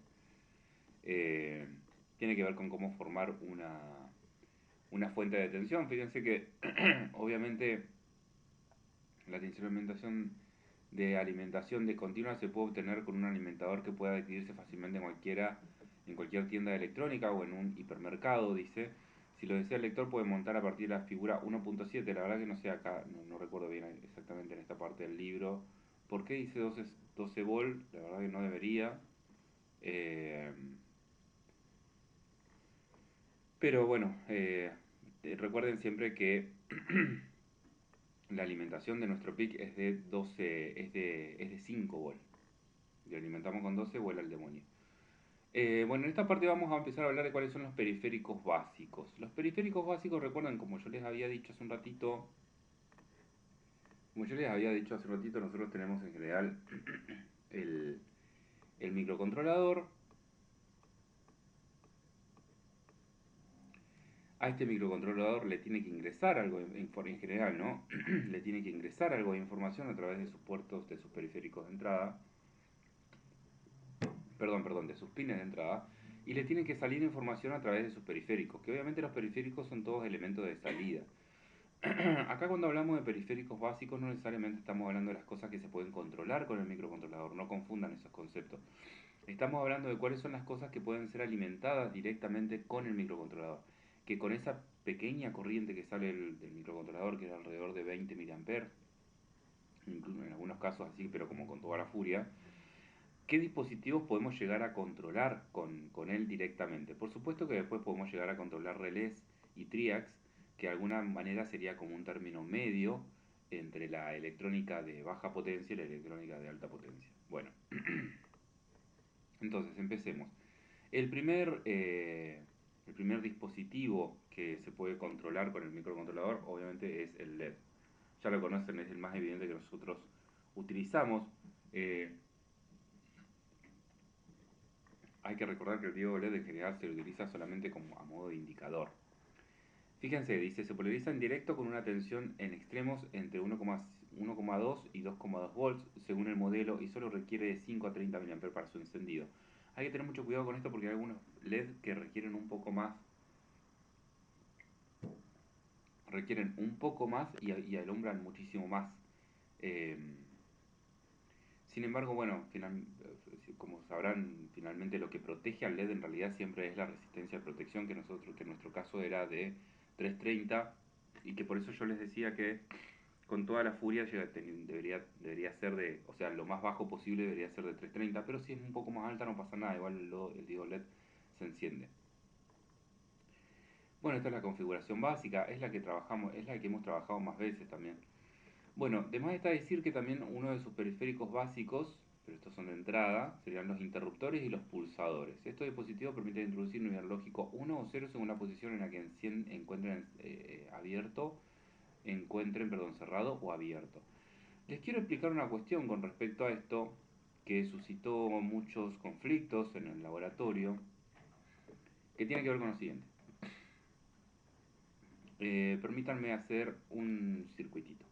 eh, tiene que ver con cómo formar una fuente de tensión. Fíjense que obviamente la tensión de alimentación de continua se puede obtener con un alimentador que pueda adquirirse fácilmente en cualquier tienda de electrónica o en un hipermercado, dice. Si lo desea el lector puede montar a partir de la figura 1.7, la verdad que no sé acá, no recuerdo bien exactamente en esta parte del libro. ¿Por qué dice 12 volt? La verdad que no debería. Eh, pero bueno, recuerden siempre que la alimentación de nuestro PIC es de 12, es de 5 volt. Si lo alimentamos con 12, vuela el demonio. Bueno, en esta parte vamos a empezar a hablar de cuáles son los periféricos básicos. Los periféricos básicos, recuerdan, como yo les había dicho hace un ratito, nosotros tenemos en general el, el microcontrolador. A este microcontrolador le tiene que ingresar algo en general, ¿no? Le tiene que ingresar algo de información a través de sus puertos, de sus periféricos de entrada. Perdón, de sus pines de entrada. Y le tiene que salir información a través de sus periféricos, que obviamente los periféricos son todos elementos de salida. Acá cuando hablamos de periféricos básicos no necesariamente estamos hablando de las cosas que se pueden controlar con el microcontrolador, no confundan esos conceptos. Estamos hablando de cuáles son las cosas que pueden ser alimentadas directamente con el microcontrolador. Que con esa pequeña corriente que sale del microcontrolador, que es alrededor de 20 mA, incluso en algunos casos así, pero como con toda la furia, ¿qué dispositivos podemos llegar a controlar con él directamente? Por supuesto que después podemos llegar a controlar relés y triacs, que de alguna manera sería como un término medio entre la electrónica de baja potencia y la electrónica de alta potencia. Bueno, entonces empecemos. El primer dispositivo que se puede controlar con el microcontrolador obviamente es el LED. Ya lo conocen, es el más evidente que nosotros utilizamos. Eh, Hay que recordar que el diode LED en general se utiliza solamente como a modo de indicador. Fíjense, dice, se polariza en directo con una tensión en extremos entre 1,2 y 2,2 volts según el modelo y solo requiere de 5 a 30 mA para su encendido. Hay que tener mucho cuidado con esto porque hay algunos LED que requieren un poco más requieren un poco más y alumbran muchísimo más. Eh, Sin embargo, bueno, como sabrán, finalmente lo que protege al LED en realidad siempre es la resistencia de protección que en nuestro caso era de 330 y que por eso yo les decía que con toda la furia debería ser de, o sea, lo más bajo posible debería ser de 330, pero si es un poco más alta no pasa nada, igual el diode LED se enciende. Bueno, esta es la configuración básica, es la que trabajamos, es la que hemos trabajado más veces también. Bueno, además está decir que también uno de sus periféricos básicos, pero estos son de entrada, serían los interruptores y los pulsadores. Estos dispositivos permiten introducir un nivel lógico 1 o 0 según la posición en la que encuentren cerrado o abierto. Les quiero explicar una cuestión con respecto a esto que suscitó muchos conflictos en el laboratorio, que tiene que ver con lo siguiente. Permítanme hacer un circuitito.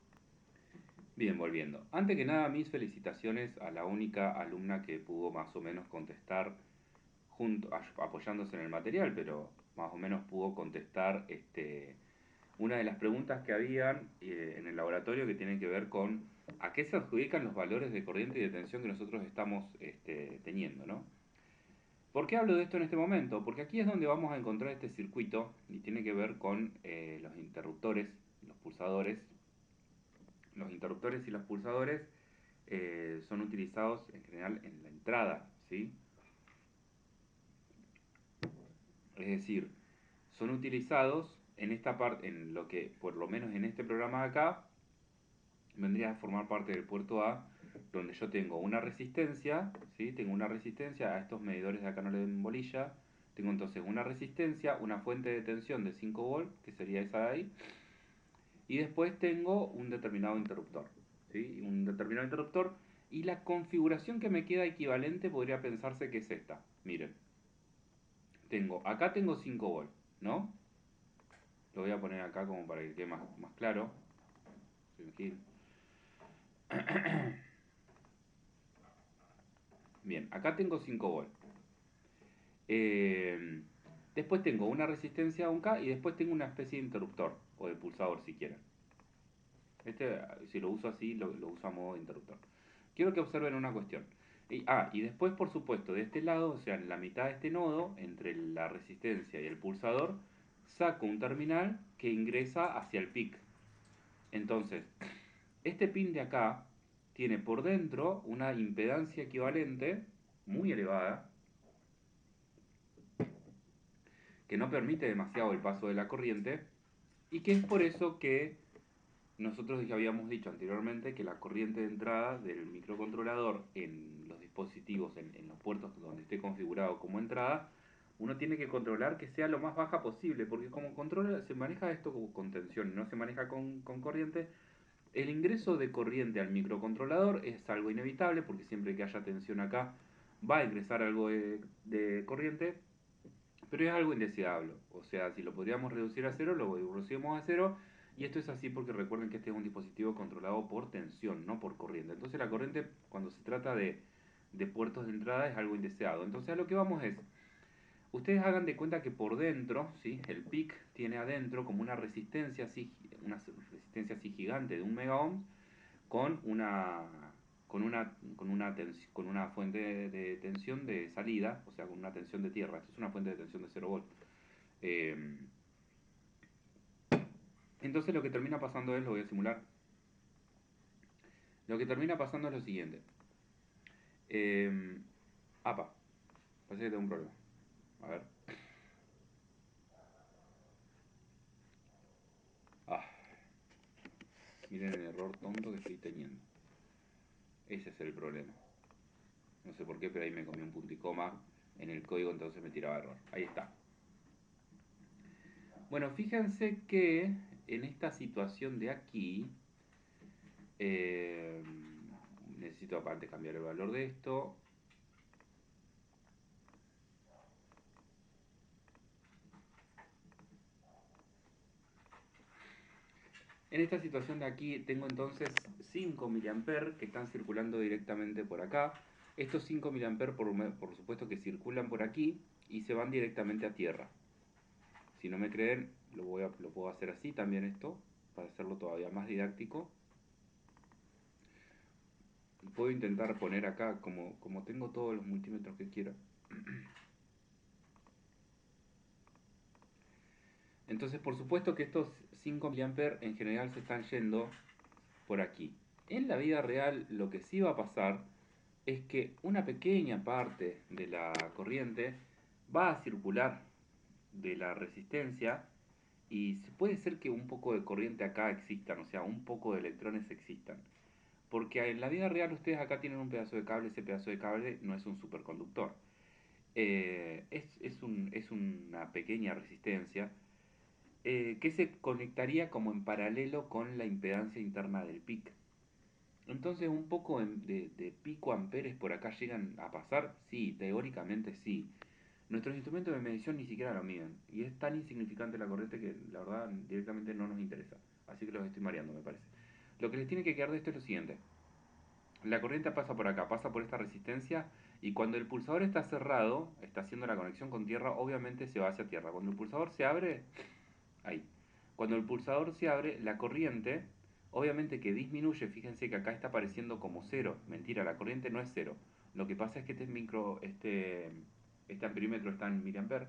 Bien, volviendo. Antes que nada, mis felicitaciones a la única alumna que pudo más o menos contestar, apoyándose en el material, pero más o menos pudo contestar una de las preguntas que habían en el laboratorio que tienen que ver con a qué se adjudican los valores de corriente y de tensión que nosotros estamos teniendo, ¿no? ¿Por qué hablo de esto en este momento? Porque aquí es donde vamos a encontrar este circuito y tiene que ver con los interruptores, los pulsadores. Los interruptores y los pulsadores son utilizados en general en la entrada, ¿sí? Es decir, son utilizados en esta parte, en lo que por lo menos en este programa de acá vendría a formar parte del puerto A, donde yo tengo una resistencia, ¿sí? Tengo una resistencia, a estos medidores de acá no le den bolilla, tengo entonces una resistencia, una fuente de tensión de 5 volts, que sería esa de ahí, y después tengo un determinado interruptor, ¿sí? Un determinado interruptor, y la configuración que me queda equivalente podría pensarse que es esta. Miren, acá tengo 5 volts, ¿no? Lo voy a poner acá como para que quede más claro. Bien, acá tengo 5 volts. Después tengo una resistencia a un K y después tengo una especie de interruptor o de pulsador si quieren. Si lo uso así, lo uso a modo de interruptor. Quiero que observen una cuestión. Y después, por supuesto, de este lado, o sea, en la mitad de este nodo, entre la resistencia y el pulsador, saco un terminal que ingresa hacia el PIC. Entonces, este pin de acá tiene por dentro una impedancia equivalente, muy elevada, que no permite demasiado el paso de la corriente, y que es por eso que nosotros ya habíamos dicho anteriormente que la corriente de entrada del microcontrolador en los dispositivos, en los puertos donde esté configurado como entrada, uno tiene que controlar que sea lo más baja posible, porque como se maneja esto con tensión, no se maneja con corriente, el ingreso de corriente al microcontrolador es algo inevitable, porque siempre que haya tensión acá va a ingresar algo de corriente, pero es algo indeseable. O sea, si lo podríamos reducir a cero, lo reducimos a cero. Y esto es así porque recuerden que este es un dispositivo controlado por tensión, no por corriente. Entonces la corriente, cuando se trata de puertos de entrada, es algo indeseado. Entonces a lo que vamos es, ustedes hagan de cuenta que por dentro, ¿sí? El PIC tiene adentro como una resistencia así gigante de 1 megaohm con una fuente de tensión de salida, o sea, con una tensión de tierra. Esto es una fuente de tensión de 0 volt. Eh, entonces lo que termina pasando es, lo voy a simular, lo que termina pasando es lo siguiente. Apa, parece que tengo un problema. A ver. Ah, miren el error tonto que estoy teniendo. Ese es el problema. No sé por qué, pero ahí me comí un punto y coma en el código, entonces me tiraba error. Ahí está. Bueno, fíjense que en esta situación de aquí, eh, necesito aparte cambiar el valor de esto. En esta situación de aquí tengo entonces 5 mA que están circulando directamente por acá. Estos 5 mA por supuesto que circulan por aquí y se van directamente a tierra. Si no me creen, lo puedo hacer así también esto, para hacerlo todavía más didáctico. Puedo intentar poner acá, como tengo todos los multímetros que quiero. Entonces, por supuesto que estos 5 mA en general se están yendo por aquí. En la vida real, lo que sí va a pasar es que una pequeña parte de la corriente va a circular de la resistencia y puede ser que un poco de corriente acá existan, o sea, un poco de electrones existan. Porque en la vida real ustedes acá tienen un pedazo de cable, ese pedazo de cable no es un superconductor. Es una pequeña resistencia que se conectaría como en paralelo con la impedancia interna del PIC. Entonces un poco de picoamperes por acá llegan a pasar, sí, teóricamente sí. Nuestros instrumentos de medición ni siquiera lo miden. Y es tan insignificante la corriente que la verdad directamente no nos interesa. Así que los estoy mareando, me parece. Lo que les tiene que quedar de esto es lo siguiente. La corriente pasa por acá, pasa por esta resistencia y cuando el pulsador está cerrado, está haciendo la conexión con tierra, obviamente se va hacia tierra. Cuando el pulsador se abre, ahí. Cuando el pulsador se abre, la corriente, obviamente que disminuye, fíjense que acá está apareciendo como cero. Mentira, la corriente no es cero. Lo que pasa es que este amperímetro está en miliamper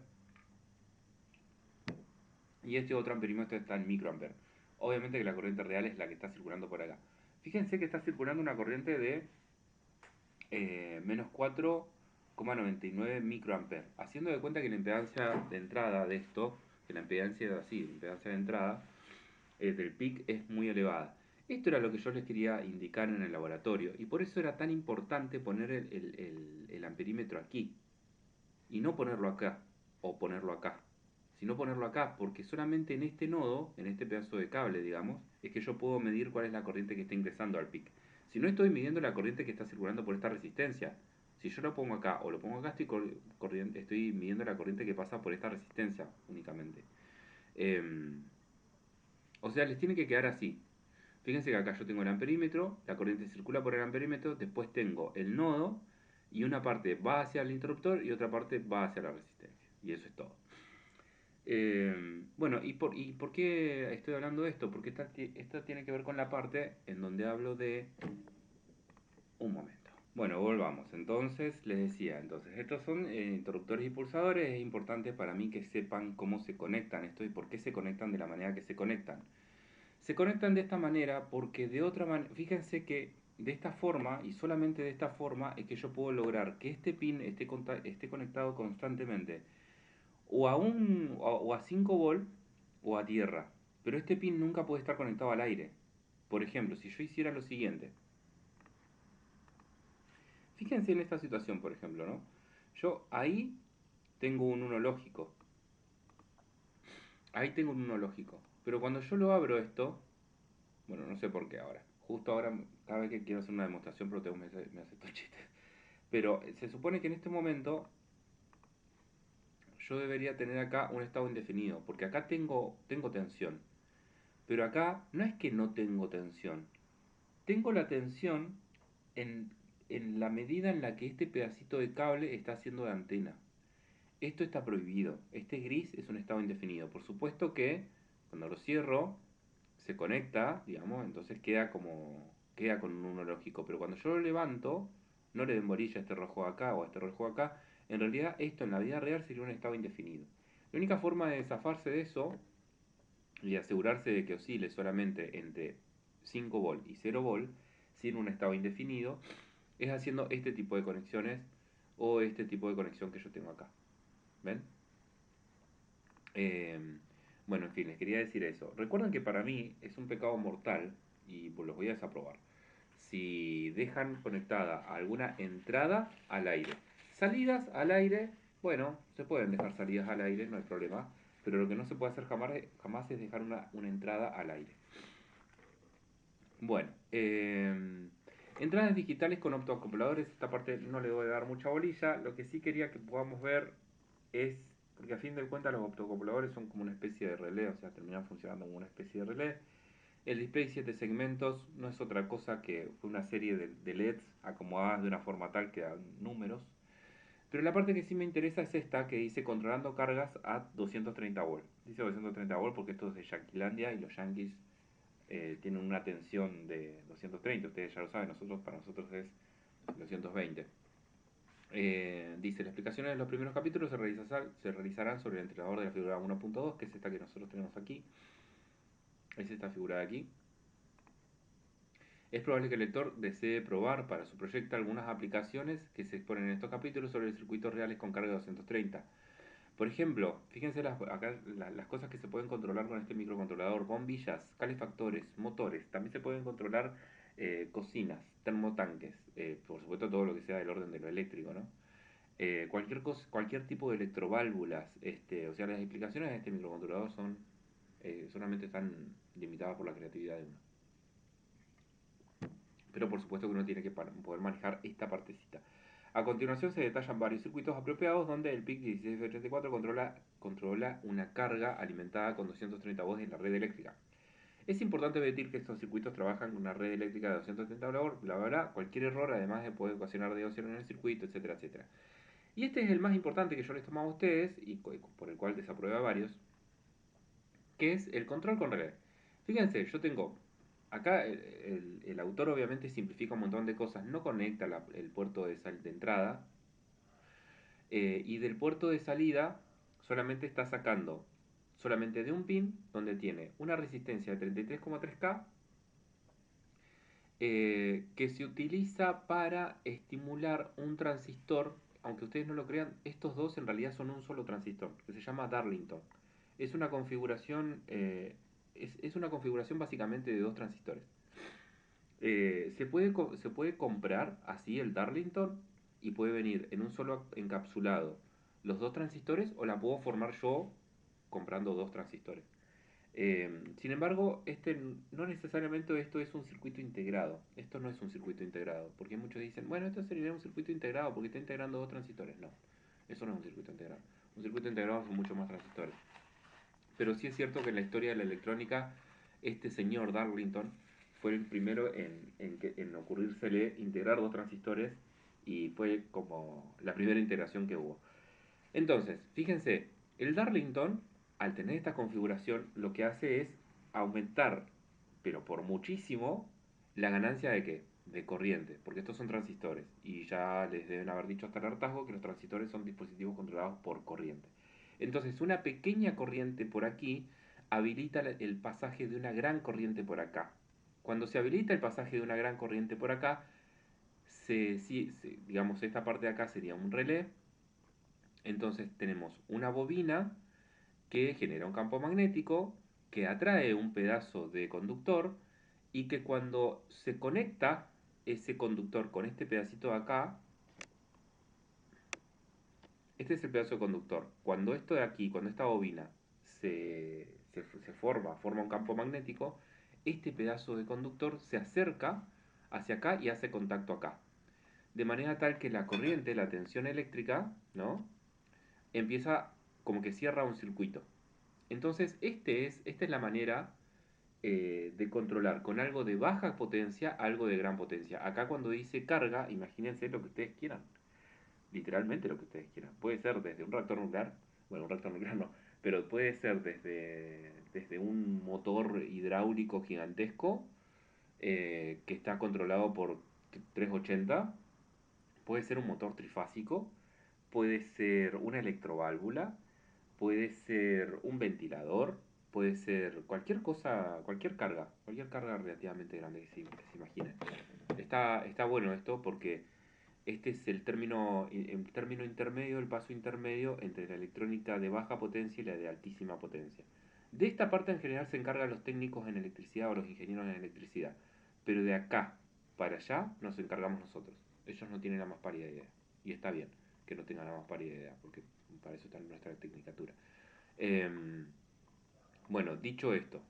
y este otro amperímetro está en microamper. Obviamente que la corriente real es la que está circulando por acá. Fíjense que está circulando una corriente de menos 4,99 microamperes. Haciendo de cuenta que la impedancia de entrada de esto, que la impedancia de entrada del PIC es muy elevada. Esto era lo que yo les quería indicar en el laboratorio y por eso era tan importante poner el amperímetro aquí y no ponerlo acá o ponerlo acá, sino ponerlo acá porque solamente en este nodo, en este pedazo de cable, digamos, es que yo puedo medir cuál es la corriente que está ingresando al PIC. Si no estoy midiendo la corriente que está circulando por esta resistencia, si yo lo pongo acá o lo pongo acá, estoy midiendo la corriente que pasa por esta resistencia únicamente. O sea, les tiene que quedar así. Fíjense que acá yo tengo el amperímetro, la corriente circula por el amperímetro, después tengo el nodo y una parte va hacia el interruptor y otra parte va hacia la resistencia. Y eso es todo. Bueno, ¿y por qué estoy hablando de esto? Porque esta tiene que ver con la parte en donde hablo de... Un momento. Bueno, volvamos. Entonces, les decía, estos son interruptores y pulsadores. Es importante para mí que sepan cómo se conectan esto y por qué se conectan de la manera que se conectan. Se conectan de esta manera porque de otra manera, fíjense que de esta forma y solamente de esta forma es que yo puedo lograr que este pin esté conectado constantemente o a 5 volt o a tierra. Pero este pin nunca puede estar conectado al aire. Por ejemplo, si yo hiciera lo siguiente. Fíjense en esta situación, por ejemplo, ¿no? Yo ahí tengo un 1 lógico. Ahí tengo un 1 lógico. Pero cuando yo lo abro esto, bueno, no sé por qué ahora. Justo ahora, cada vez que quiero hacer una demostración, Proteus me hace estos chistes. Pero se supone que en este momento yo debería tener acá un estado indefinido, porque acá tengo tensión. Pero acá no es que no tengo tensión. Tengo la tensión en, en la medida en la que este pedacito de cable está haciendo de antena. Esto está prohibido. Este gris es un estado indefinido. Por supuesto que cuando lo cierro se conecta, digamos, entonces queda con un 1 lógico. Pero cuando yo lo levanto, no le den bolilla a este rojo acá o a este rojo acá. En realidad esto en la vida real sería un estado indefinido. La única forma de zafarse de eso y asegurarse de que oscile solamente entre 5 volt y 0 volt sin un estado indefinido es haciendo este tipo de conexiones o este tipo de conexión que yo tengo acá. ¿Ven? Eh, bueno, en fin, les quería decir eso. Recuerden que para mí es un pecado mortal y pues los voy a desaprobar. Si dejan conectada alguna entrada al aire. Salidas al aire, bueno, se pueden dejar salidas al aire, no hay problema. Pero lo que no se puede hacer jamás es dejar una entrada al aire. Bueno, entradas digitales con optoacopladores, esta parte no le voy a dar mucha bolilla. Lo que sí quería que podamos ver es, porque a fin de cuentas los optoacopladores son como una especie de relé, o sea, terminan funcionando como una especie de relé. El display 7 segmentos no es otra cosa que una serie de LEDs acomodadas de una forma tal que dan números. Pero la parte que sí me interesa es esta que dice controlando cargas a 230 volts. Dice 230 volts porque esto es de Yanquilandia y los yankees tienen una tensión de 230. Ustedes ya lo saben, para nosotros es 220. Dice, las explicaciones de los primeros capítulos se realizarán sobre el entrenador de la figura 1.2, que es esta que nosotros tenemos aquí. Es esta figura de aquí. Es probable que el lector desee probar para su proyecto algunas aplicaciones que se exponen en estos capítulos sobre circuitos reales con carga de 230. Por ejemplo, fíjense acá las cosas que se pueden controlar con este microcontrolador: bombillas, calefactores, motores. También se pueden controlar cocinas, termotanques, por supuesto todo lo que sea del orden de lo eléctrico, ¿no? Cualquier tipo de electroválvulas, o sea, las explicaciones de este microcontrolador solamente están limitadas por la creatividad de uno. Pero por supuesto que uno tiene que poder manejar esta partecita. A continuación se detallan varios circuitos apropiados donde el PIC 1684 controla una carga alimentada con 230 volts en la red eléctrica. Es importante advertir que estos circuitos trabajan con una red eléctrica de 230 volts, bla bla bla. Cualquier error además puede ocasionar deviación en el circuito, etcétera, etcétera. Y este es el más importante que yo les tomaba a ustedes y por el cual desaprueba varios, que es el control con relé. Fíjense, yo tengo acá el autor obviamente simplifica un montón de cosas, no conecta el puerto de entrada, y del puerto de salida solamente está sacando solamente de un pin donde tiene una resistencia de 33,3K, que se utiliza para estimular un transistor. Aunque ustedes no lo crean, estos dos en realidad son un solo transistor, que se llama Darlington. Es una configuración, es una configuración básicamente de dos transistores. Se puede comprar así el Darlington y puede venir en un solo encapsulado los dos transistores, o la puedo formar yo comprando dos transistores. Sin embargo, no necesariamente esto es un circuito integrado. Esto no es un circuito integrado, porque muchos dicen, bueno, esto sería un circuito integrado porque está integrando dos transistores. No, eso no es un circuito integrado. Un circuito integrado son muchos más transistores. Pero sí es cierto que en la historia de la electrónica, este señor Darlington fue el primero en ocurrírsele integrar dos transistores, y fue como la primera integración que hubo. Entonces, fíjense, el Darlington, al tener esta configuración, lo que hace es aumentar, pero por muchísimo, la ganancia de ¿qué? De corriente, porque estos son transistores, y ya les deben haber dicho hasta el hartazgo que los transistores son dispositivos controlados por corriente. Entonces, una pequeña corriente por aquí habilita el pasaje de una gran corriente por acá. Cuando se habilita el pasaje de una gran corriente por acá, digamos, esta parte de acá sería un relé. Entonces tenemos una bobina que genera un campo magnético que atrae un pedazo de conductor, y que cuando se conecta ese conductor con este pedacito de acá, este es el pedazo de conductor. Cuando esto de aquí, cuando esta bobina se forma un campo magnético, este pedazo de conductor se acerca hacia acá y hace contacto acá. De manera tal que la corriente, la tensión eléctrica, ¿no? Empieza como que cierra un circuito. Entonces, esta es la manera de controlar con algo de baja potencia algo de gran potencia. Acá cuando dice carga, imagínense lo que ustedes quieran. Literalmente lo que ustedes quieran. Puede ser desde un reactor nuclear, bueno, un reactor nuclear no, pero puede ser desde un motor hidráulico gigantesco, que está controlado por 380. Puede ser un motor trifásico, puede ser una electroválvula, puede ser un ventilador, puede ser cualquier cosa, cualquier carga relativamente grande que se imaginen. Está bueno esto porque este es el término intermedio, el paso intermedio entre la electrónica de baja potencia y la de altísima potencia. De esta parte en general se encargan los técnicos en electricidad o los ingenieros en electricidad, pero de acá para allá nos encargamos nosotros. Ellos no tienen la más pálida idea, y está bien que no tengan la más pálida idea, porque para eso está en nuestra tecnicatura. Bueno, dicho esto,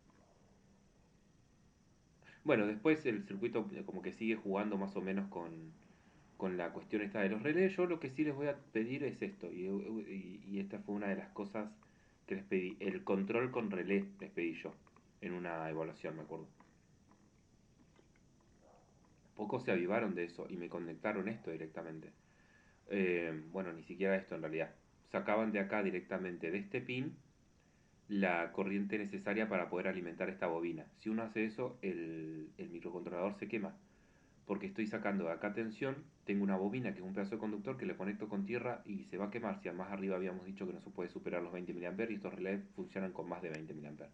bueno, después el circuito como que sigue jugando más o menos con la cuestión esta de los relés. Yo lo que sí les voy a pedir es esto, y esta fue una de las cosas que les pedí: el control con relé les pedí yo en una evaluación, me acuerdo. Pocos se avivaron de eso y me conectaron esto directamente. bueno, ni siquiera esto en realidad. Sacaban de acá directamente de este pin la corriente necesaria para poder alimentar esta bobina. Si uno hace eso, el microcontrolador se quema, porque estoy sacando de acá tensión, tengo una bobina que es un pedazo de conductor que le conecto con tierra y se va a quemar. Si más arriba habíamos dicho que no se puede superar los 20 mA y estos relés funcionan con más de 20 mA.